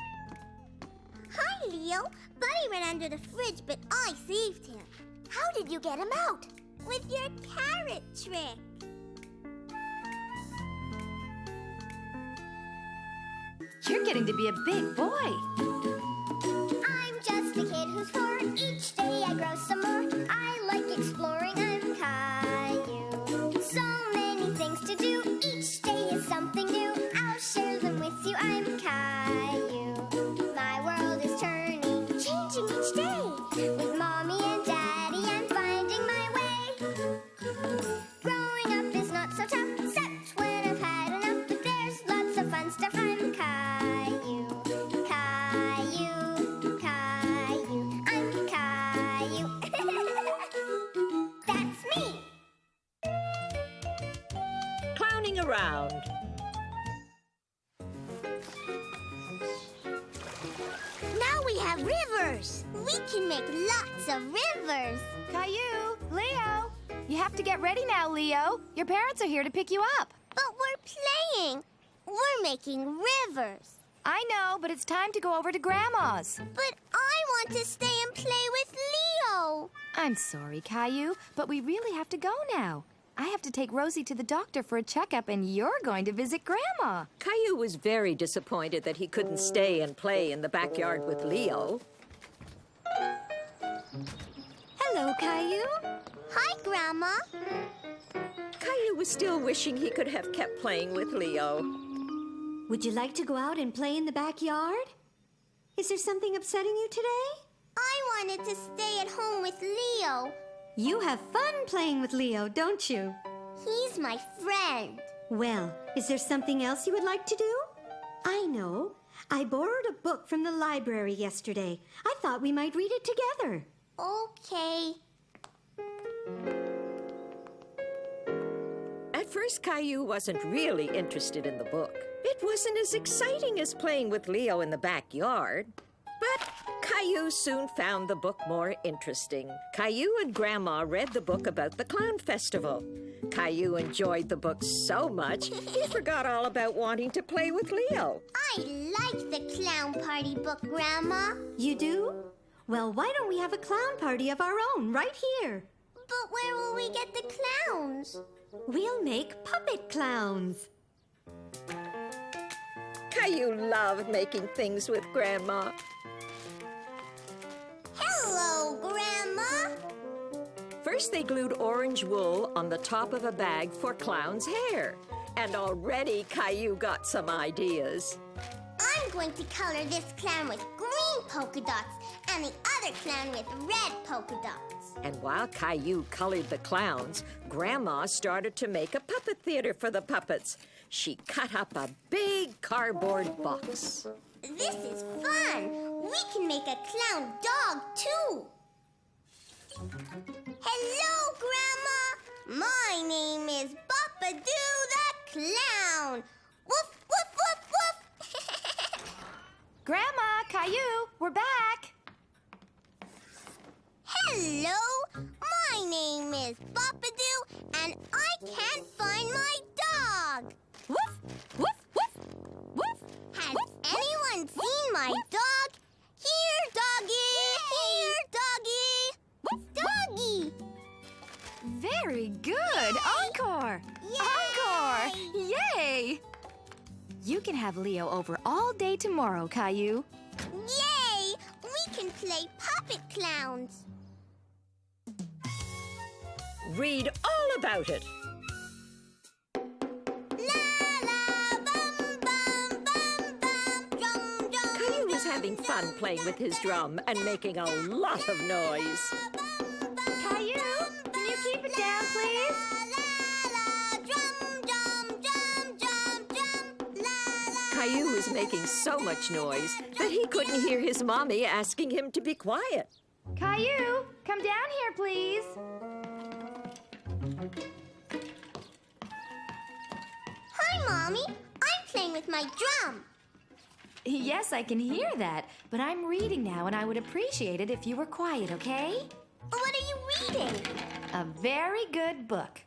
[SPEAKER 2] Hi, Leo. Buddy ran under the fridge, but I saved him. How did you get him out? With your carrot trick.
[SPEAKER 1] You're getting to be a big boy.
[SPEAKER 2] I'm just a kid who's 4. Each day I grow some more. I like exploring. I'm Caillou. So many things to do. Each day is something new. I'll share them with you. I'm Caillou. My world is turning, changing each day. With Mommy and Daddy, I'm finding my way. Growing up is not so tough, except when I've had enough. But there's lots of fun stuff. I'm Caillou. Caillou, Caillou, I'm Caillou. That's me.
[SPEAKER 3] Clowning around.
[SPEAKER 2] Now we have rivers. We can make lots of rivers.
[SPEAKER 1] Caillou, Leo. You have to get ready now, Leo. Your parents are here to pick you up.
[SPEAKER 2] But we're playing. We're making rivers.
[SPEAKER 1] I know, but it's time to go over to Grandma's.
[SPEAKER 2] But I want to stay and play with Leo.
[SPEAKER 1] I'm sorry, Caillou, but we really have to go now. I have to take Rosie to the doctor for a checkup, and you're going to visit Grandma.
[SPEAKER 3] Caillou was very disappointed that he couldn't stay and play in the backyard with Leo.
[SPEAKER 9] Hello, Caillou.
[SPEAKER 2] Hi, Grandma.
[SPEAKER 3] Caillou was still wishing he could have kept playing with Leo.
[SPEAKER 9] Would you like to go out and play in the backyard? Is there something upsetting you today?
[SPEAKER 2] I wanted to stay at home with Leo.
[SPEAKER 9] You have fun playing with Leo, don't you?
[SPEAKER 2] He's my friend.
[SPEAKER 9] Well, is there something else you would like to do? I know. I borrowed a book from the library yesterday. I thought we might read it together.
[SPEAKER 2] Okay.
[SPEAKER 3] At first, Caillou wasn't really interested in the book. It wasn't as exciting as playing with Leo in the backyard. But Caillou soon found the book more interesting. Caillou and Grandma read the book about the clown festival. Caillou enjoyed the book so much, he forgot all about wanting to play with Leo.
[SPEAKER 2] I like the clown party book, Grandma.
[SPEAKER 9] You do? Well, why don't we have a clown party of our own right here?
[SPEAKER 2] But where will we get the clowns?
[SPEAKER 9] We'll make puppet clowns.
[SPEAKER 3] Caillou loved making things with Grandma.
[SPEAKER 2] Hello, Grandma.
[SPEAKER 3] First, they glued orange wool on the top of a bag for Clown's hair. And already Caillou got some ideas.
[SPEAKER 2] I'm going to color this clown with green polka dots and the other clown with red polka dots.
[SPEAKER 3] And while Caillou colored the clowns, Grandma started to make a puppet theater for the puppets. She cut up a big cardboard box.
[SPEAKER 2] This is fun. We can make a clown dog, too. Hello, Grandma. My name is Boppadoo the Clown. Woof, woof, woof, woof.
[SPEAKER 1] Grandma, Caillou, we're back.
[SPEAKER 2] Hello. My name is Boppadoo, and I can't find my dog.
[SPEAKER 1] Woof, woof, woof, woof.
[SPEAKER 2] Has anyone seen my dog? Here, doggy! Here, doggy! Doggy!
[SPEAKER 1] Very good. Encore.
[SPEAKER 2] Yay!
[SPEAKER 1] Encore. Yay! You can have Leo over all day tomorrow, Caillou.
[SPEAKER 2] Yay! We can play puppet clowns.
[SPEAKER 3] Read all about it. Caillou was having fun playing with his drum and making a lot of noise.
[SPEAKER 1] Caillou, can you keep it down, please?
[SPEAKER 3] Caillou was making so much noise that he couldn't hear his mommy asking him to be quiet.
[SPEAKER 1] Caillou, come down here, please.
[SPEAKER 2] Hi, Mommy. I'm playing with my drum.
[SPEAKER 1] Yes, I can hear that, but I'm reading now and I would appreciate it if you were quiet, okay?
[SPEAKER 2] What are you reading?
[SPEAKER 1] A very good book.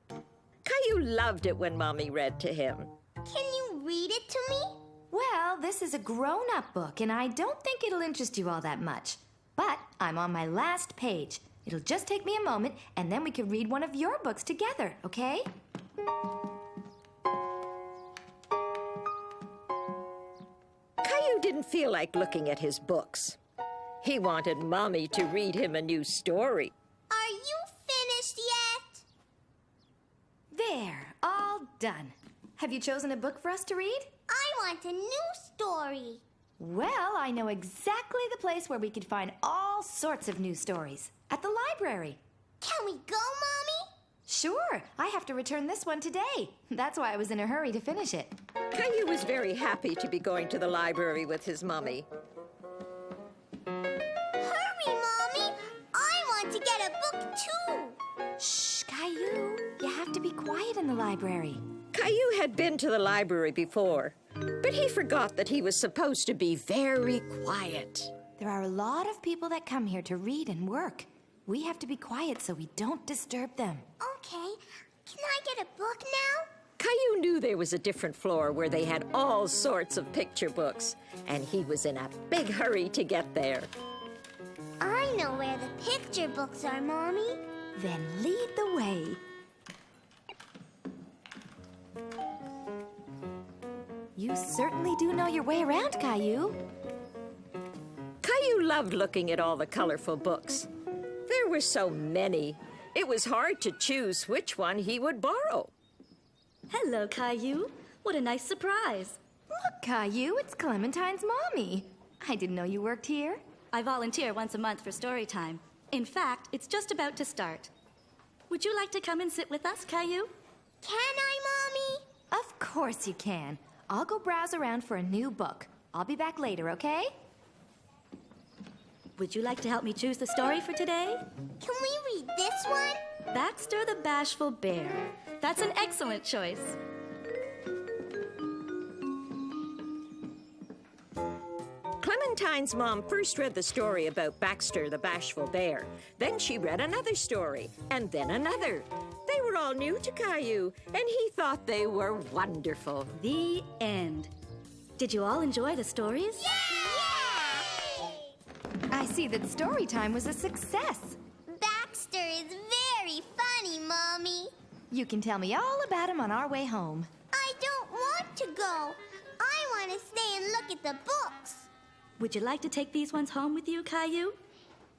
[SPEAKER 3] Caillou loved it when Mommy read to him.
[SPEAKER 2] Can you read it to me?
[SPEAKER 1] Well, this is a grown-up book and I don't think it'll interest you all that much. But I'm on my last page. It'll just take me a moment and then we can read one of your books together, okay?
[SPEAKER 3] Caillou didn't feel like looking at his books. He wanted Mommy to read him a new story.
[SPEAKER 2] Are you finished yet?
[SPEAKER 1] There, all done. Have you chosen a book for us to read?
[SPEAKER 2] I want a new story.
[SPEAKER 1] Well, I know exactly the place where we could find all sorts of new stories. At the library.
[SPEAKER 2] Can we go, Mommy?
[SPEAKER 1] Sure, I have to return this one today. That's why I was in a hurry to finish it.
[SPEAKER 3] Caillou was very happy to be going to the library with his mommy.
[SPEAKER 2] Hurry, Mommy! I want to get a book, too.
[SPEAKER 1] Shh, Caillou. You have to be quiet in the library.
[SPEAKER 3] Caillou had been to the library before, but he forgot that he was supposed to be very quiet.
[SPEAKER 1] There are a lot of people that come here to read and work. We have to be quiet so we don't disturb them.
[SPEAKER 2] Okay. Can I get a book now?
[SPEAKER 3] Caillou knew there was a different floor where they had all sorts of picture books, and he was in a big hurry to get there.
[SPEAKER 2] I know where the picture books are, Mommy.
[SPEAKER 1] Then lead the way. You certainly do know your way around, Caillou.
[SPEAKER 3] Caillou loved looking at all the colorful books. There were so many. It was hard to choose which one he would borrow.
[SPEAKER 10] Hello, Caillou. What a nice surprise.
[SPEAKER 1] Look, Caillou, it's Clementine's mommy. I didn't know you worked here.
[SPEAKER 10] I volunteer once a month for story time. In fact, it's just about to start. Would you like to come and sit with us, Caillou?
[SPEAKER 2] Can I, Mommy?
[SPEAKER 1] Of course you can. I'll go browse around for a new book. I'll be back later, okay?
[SPEAKER 10] Would you like to help me choose the story for today?
[SPEAKER 2] Can we read this one?
[SPEAKER 10] Baxter the Bashful Bear. That's an excellent choice.
[SPEAKER 3] Clementine's mom first read the story about Baxter the Bashful Bear. Then she read another story, and then another. They were all new to Caillou, and he thought they were wonderful.
[SPEAKER 10] The end. Did you all enjoy the stories?
[SPEAKER 2] Yay!
[SPEAKER 1] I see that story time was a success.
[SPEAKER 2] Baxter is very funny, Mommy.
[SPEAKER 1] You can tell me all about him on our way home.
[SPEAKER 2] I don't want to go. I want to stay and look at the books.
[SPEAKER 10] Would you like to take these ones home with you, Caillou?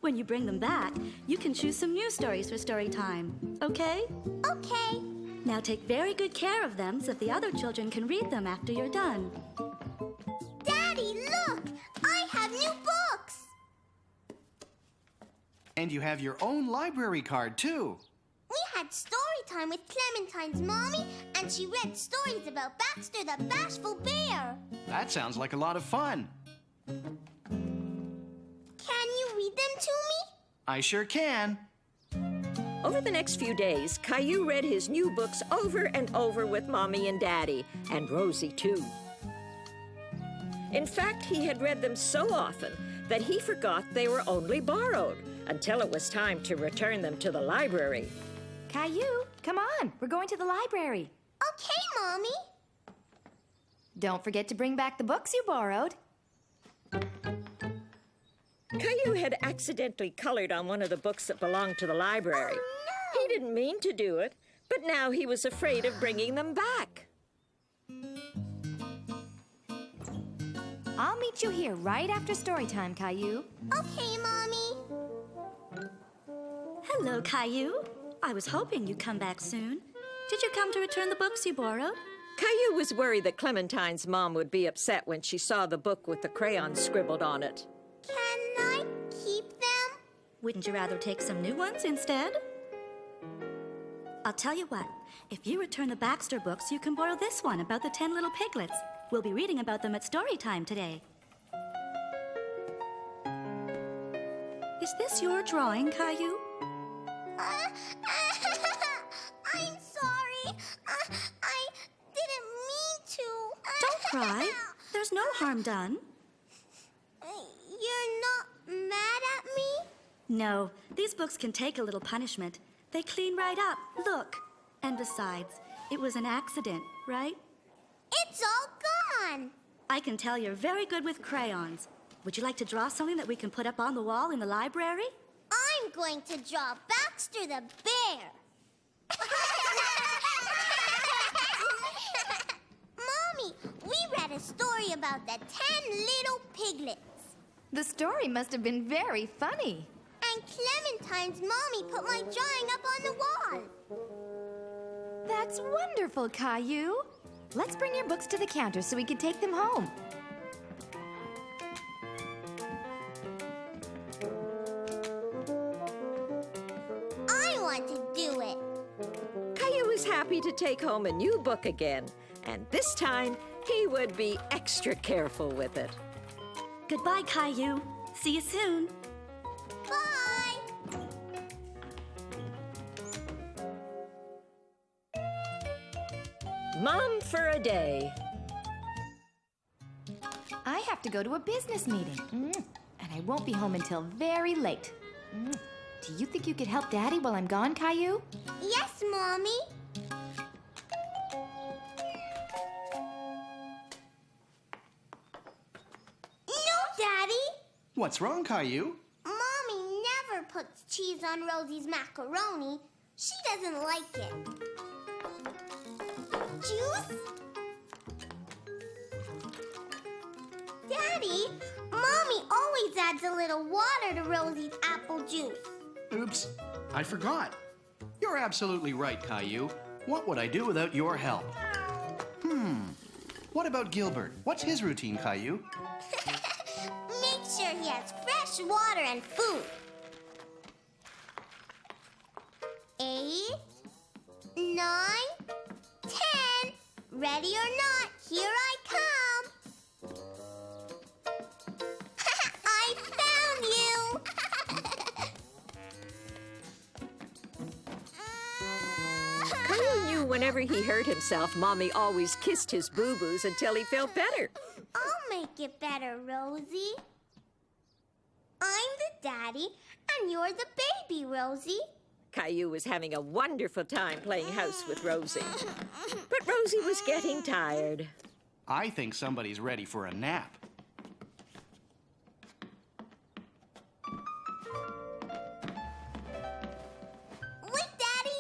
[SPEAKER 10] When you bring them back, you can choose some new stories for story time, okay?
[SPEAKER 2] Okay.
[SPEAKER 10] Now take very good care of them so the other children can read them after you're done.
[SPEAKER 2] Daddy, look! I have new books!
[SPEAKER 4] And you have your own library card, too.
[SPEAKER 2] We had story time with Clementine's mommy, and she read stories about Baxter the Bashful Bear.
[SPEAKER 4] That sounds like a lot of fun.
[SPEAKER 2] Can you read them to me?
[SPEAKER 4] I sure can.
[SPEAKER 3] Over the next few days, Caillou read his new books over and over with Mommy and Daddy, and Rosie, too. In fact, he had read them so often that he forgot they were only borrowed until it was time to return them to the library.
[SPEAKER 1] Caillou, come on. We're going to the library.
[SPEAKER 2] Okay, Mommy.
[SPEAKER 1] Don't forget to bring back the books you borrowed.
[SPEAKER 3] Caillou had accidentally colored on one of the books that belonged to the library.
[SPEAKER 2] Oh, no.
[SPEAKER 3] He didn't mean to do it, but now he was afraid of bringing them back.
[SPEAKER 1] I'll meet you here right after story time, Caillou.
[SPEAKER 2] Okay, Mommy.
[SPEAKER 10] Hello, Caillou. I was hoping you'd come back soon. Did you come to return the books you borrowed?
[SPEAKER 3] Caillou was worried that Clementine's mom would be upset when she saw the book with the crayons scribbled on it.
[SPEAKER 2] Can I keep them?
[SPEAKER 10] Wouldn't you rather take some new ones instead? I'll tell you what. If you return the Baxter books, you can borrow this one about the 10 little piglets. We'll be reading about them at story time today. Is this your drawing, Caillou?
[SPEAKER 2] I'm sorry. I didn't mean to.
[SPEAKER 10] Don't cry. There's no harm done.
[SPEAKER 2] You're not mad at me?
[SPEAKER 10] No, these books can take a little punishment. They clean right up. Look. And besides, it was an accident, right?
[SPEAKER 2] It's all gone.
[SPEAKER 10] I can tell you're very good with crayons. Would you like to draw something that we can put up on the wall in the library?
[SPEAKER 2] I'm going to draw Baxter the bear. Mommy, we read a story about the 10 little piglets.
[SPEAKER 1] The story must have been very funny.
[SPEAKER 2] And Clementine's mommy put my drawing up on the wall.
[SPEAKER 1] That's wonderful, Caillou. Let's bring your books to the counter so we can take them home.
[SPEAKER 2] I want to do it.
[SPEAKER 3] Caillou was happy to take home a new book again, and this time he would be extra careful with it.
[SPEAKER 10] Goodbye, Caillou. See you soon.
[SPEAKER 2] Bye.
[SPEAKER 3] Mom for a day.
[SPEAKER 1] I have to go to a business meeting, and I won't be home until very late. Do you think you could help Daddy while I'm gone, Caillou?
[SPEAKER 2] Yes, Mommy. No, Daddy.
[SPEAKER 4] What's wrong, Caillou?
[SPEAKER 2] Mommy never puts cheese on Rosie's macaroni. She doesn't like it. Juice? Daddy, Mommy always adds a little water to Rosie's apple juice.
[SPEAKER 4] Oops, I forgot. You're absolutely right, Caillou. What would I do without your help? What about Gilbert? What's his routine, Caillou?
[SPEAKER 2] Make sure he has fresh water and food. 8, 9, 10. Ready or not, here I come. I found you.
[SPEAKER 3] Caillou knew whenever he hurt himself, Mommy always kissed his boo-boos until he felt better.
[SPEAKER 2] I'll make it better, Rosie. I'm the daddy, and you're the baby, Rosie.
[SPEAKER 3] Caillou was having a wonderful time playing house with Rosie. But Rosie was getting tired.
[SPEAKER 4] I think somebody's ready for a nap.
[SPEAKER 2] Wait, Daddy.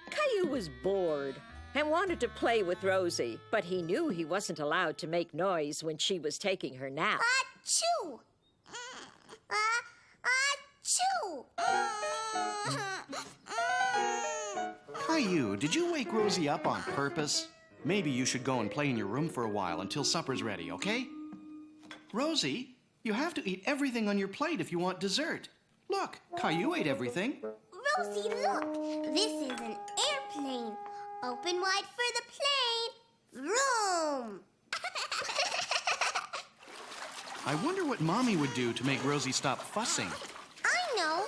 [SPEAKER 3] Caillou was bored and wanted to play with Rosie, but he knew he wasn't allowed to make noise when she was taking her nap.
[SPEAKER 2] Achoo! Achoo!
[SPEAKER 4] Caillou, did you wake Rosie up on purpose? Maybe you should go and play in your room for a while until supper's ready, okay? Rosie, you have to eat everything on your plate if you want dessert. Look, Caillou ate everything.
[SPEAKER 2] Rosie, look! This is an airplane. Open wide for the plane. Vroom!
[SPEAKER 4] I wonder what Mommy would do to make Rosie stop fussing.
[SPEAKER 2] I know.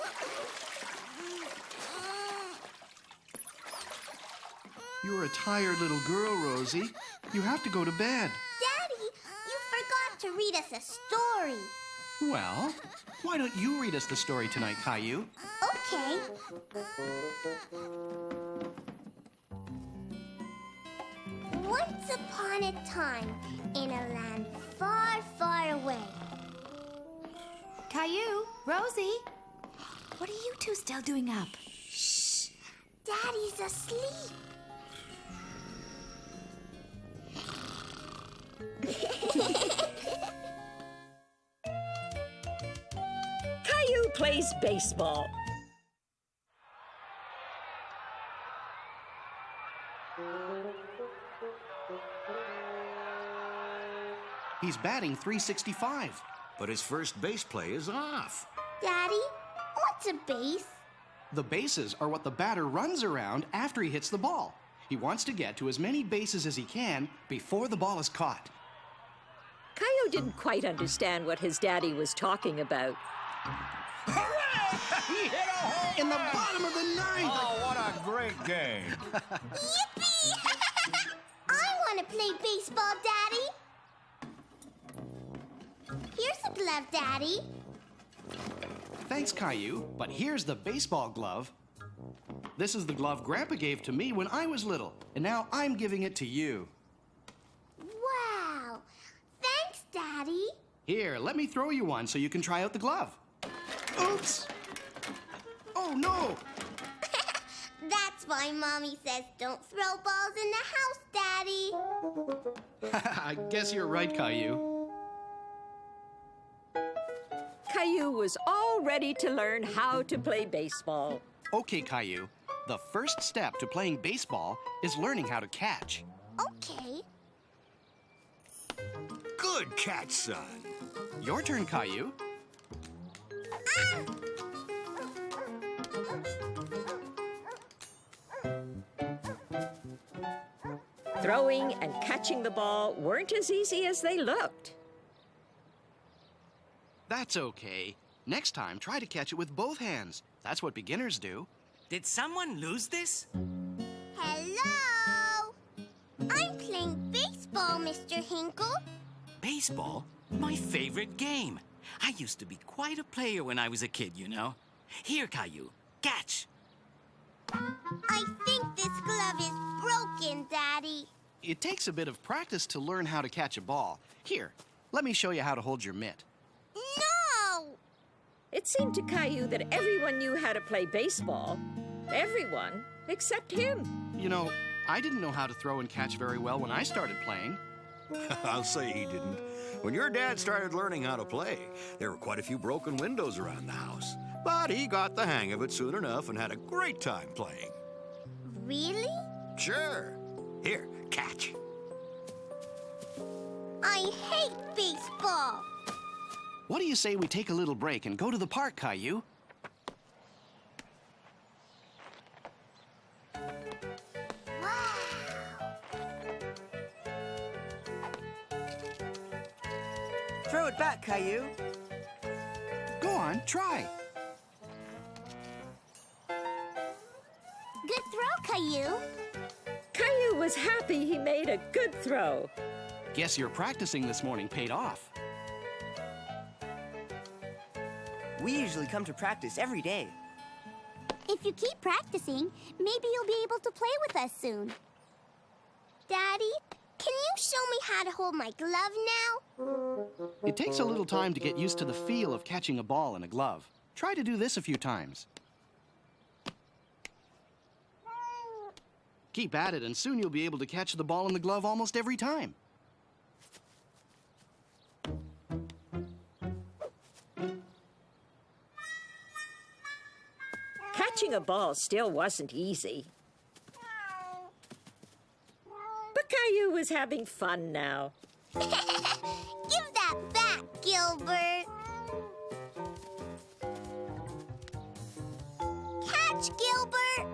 [SPEAKER 4] You're a tired little girl, Rosie. You have to go to bed.
[SPEAKER 2] Daddy, you forgot to read us a story.
[SPEAKER 4] Well, why don't you read us the story tonight, Caillou?
[SPEAKER 2] Okay. Once upon a time, in a land far, far away.
[SPEAKER 1] Caillou, Rosie, what are you two still doing up?
[SPEAKER 2] Shh! Daddy's asleep.
[SPEAKER 3] plays baseball.
[SPEAKER 4] He's batting .365.
[SPEAKER 6] But his first base play is off.
[SPEAKER 2] Daddy, what's a base?
[SPEAKER 4] The bases are what the batter runs around after he hits the ball. He wants to get to as many bases as he can before the ball is caught.
[SPEAKER 3] Caillou didn't quite understand what his daddy was talking about.
[SPEAKER 6] Hooray! He hit a home
[SPEAKER 4] In the bottom of the ninth!
[SPEAKER 6] Oh, what a great game.
[SPEAKER 2] Yippee! I want to play baseball, Daddy. Here's a glove, Daddy.
[SPEAKER 4] Thanks, Caillou, but here's the baseball glove. This is the glove Grandpa gave to me when I was little, and now I'm giving it to you.
[SPEAKER 2] Wow. Thanks, Daddy.
[SPEAKER 4] Here, let me throw you one so you can try out the glove. Oops! Oh, no!
[SPEAKER 2] That's why Mommy says don't throw balls in the house, Daddy.
[SPEAKER 4] I guess you're right, Caillou.
[SPEAKER 3] Caillou was all ready to learn how to play baseball.
[SPEAKER 4] Okay, Caillou. The first step to playing baseball is learning how to catch.
[SPEAKER 2] Okay.
[SPEAKER 6] Good catch, son.
[SPEAKER 4] Your turn, Caillou.
[SPEAKER 3] Throwing and catching the ball weren't as easy as they looked.
[SPEAKER 4] That's okay. Next time, try to catch it with both hands. That's what beginners do.
[SPEAKER 11] Did someone lose this?
[SPEAKER 2] Hello? I'm playing baseball, Mr. Hinkle.
[SPEAKER 11] Baseball? My favorite game. I used to be quite a player when I was a kid, you know. Here, Caillou, catch.
[SPEAKER 2] I think this glove is broken, Daddy.
[SPEAKER 4] It takes a bit of practice to learn how to catch a ball. Here, let me show you how to hold your mitt.
[SPEAKER 2] No!
[SPEAKER 3] It seemed to Caillou that everyone knew how to play baseball. Everyone except him.
[SPEAKER 4] You know, I didn't know how to throw and catch very well when I started playing.
[SPEAKER 6] I'll say he didn't. When your dad started learning how to play, there were quite a few broken windows around the house. But he got the hang of it soon enough and had a great time playing.
[SPEAKER 2] Really?
[SPEAKER 6] Sure. Here, catch.
[SPEAKER 2] I hate baseball.
[SPEAKER 4] What do you say we take a little break and go to the park, Caillou?
[SPEAKER 2] Wow.
[SPEAKER 12] Throw it back, Caillou.
[SPEAKER 4] Go on, try.
[SPEAKER 2] Good throw, Caillou.
[SPEAKER 3] Caillou was happy he made a good throw.
[SPEAKER 4] Guess your practicing this morning paid off.
[SPEAKER 12] We usually come to practice every day.
[SPEAKER 2] If you keep practicing, maybe you'll be able to play with us soon. Daddy, can you show me how to hold my glove now?
[SPEAKER 4] It takes a little time to get used to the feel of catching a ball in a glove. Try to do this a few times. Keep at it, and soon you'll be able to catch the ball in the glove almost every time.
[SPEAKER 3] Catching a ball still wasn't easy. But Caillou was having fun now.
[SPEAKER 2] Give that back, Gilbert. Catch, Gilbert.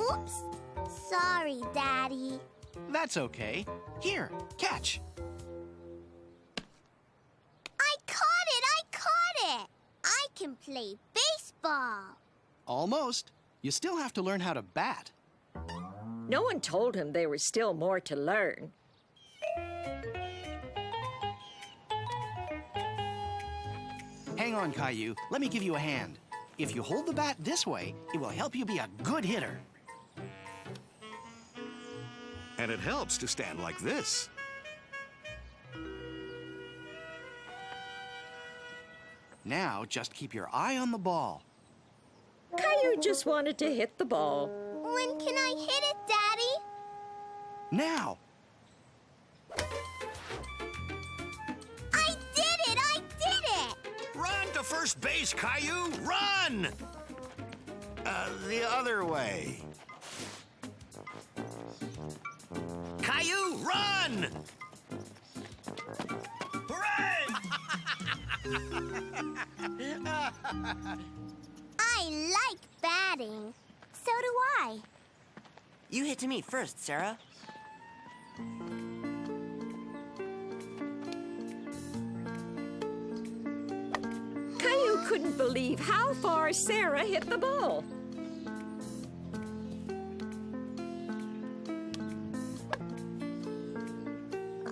[SPEAKER 2] Oops. Sorry, Daddy.
[SPEAKER 4] That's okay. Here, catch.
[SPEAKER 2] I caught it! I caught it! I can play baseball.
[SPEAKER 4] Almost. You still have to learn how to bat.
[SPEAKER 3] No one told him there was still more to learn.
[SPEAKER 4] Hang on, Caillou. Let me give you a hand. If you hold the bat this way, it will help you be a good hitter.
[SPEAKER 6] And it helps to stand like this.
[SPEAKER 4] Now, just keep your eye on the ball.
[SPEAKER 3] Caillou just wanted to hit the ball.
[SPEAKER 2] When can I hit it, Daddy?
[SPEAKER 4] Now!
[SPEAKER 2] I did it! I did it!
[SPEAKER 6] Run to first base, Caillou! Run! The other way. Caillou, run! Hooray!
[SPEAKER 2] I like batting. So do I.
[SPEAKER 12] You hit to me first, Sarah.
[SPEAKER 3] Caillou couldn't believe how far Sarah hit the ball.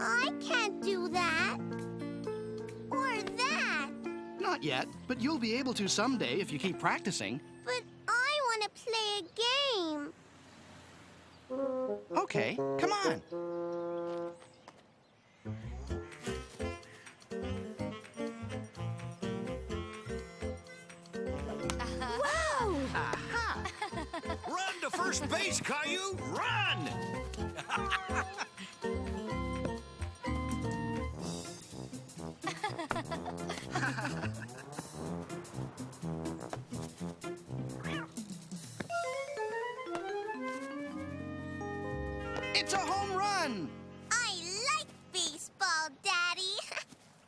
[SPEAKER 2] I can't do that. Or that.
[SPEAKER 4] Not yet, but you'll be able to someday if you keep practicing.
[SPEAKER 2] But I want to play a game.
[SPEAKER 4] Okay, come on.
[SPEAKER 2] Whoa!
[SPEAKER 4] Aha!
[SPEAKER 6] Run to first base, Caillou! Run!
[SPEAKER 4] It's a home run!
[SPEAKER 2] I like baseball, Daddy.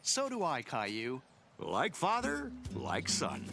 [SPEAKER 4] So do I, Caillou.
[SPEAKER 6] Like father, like son.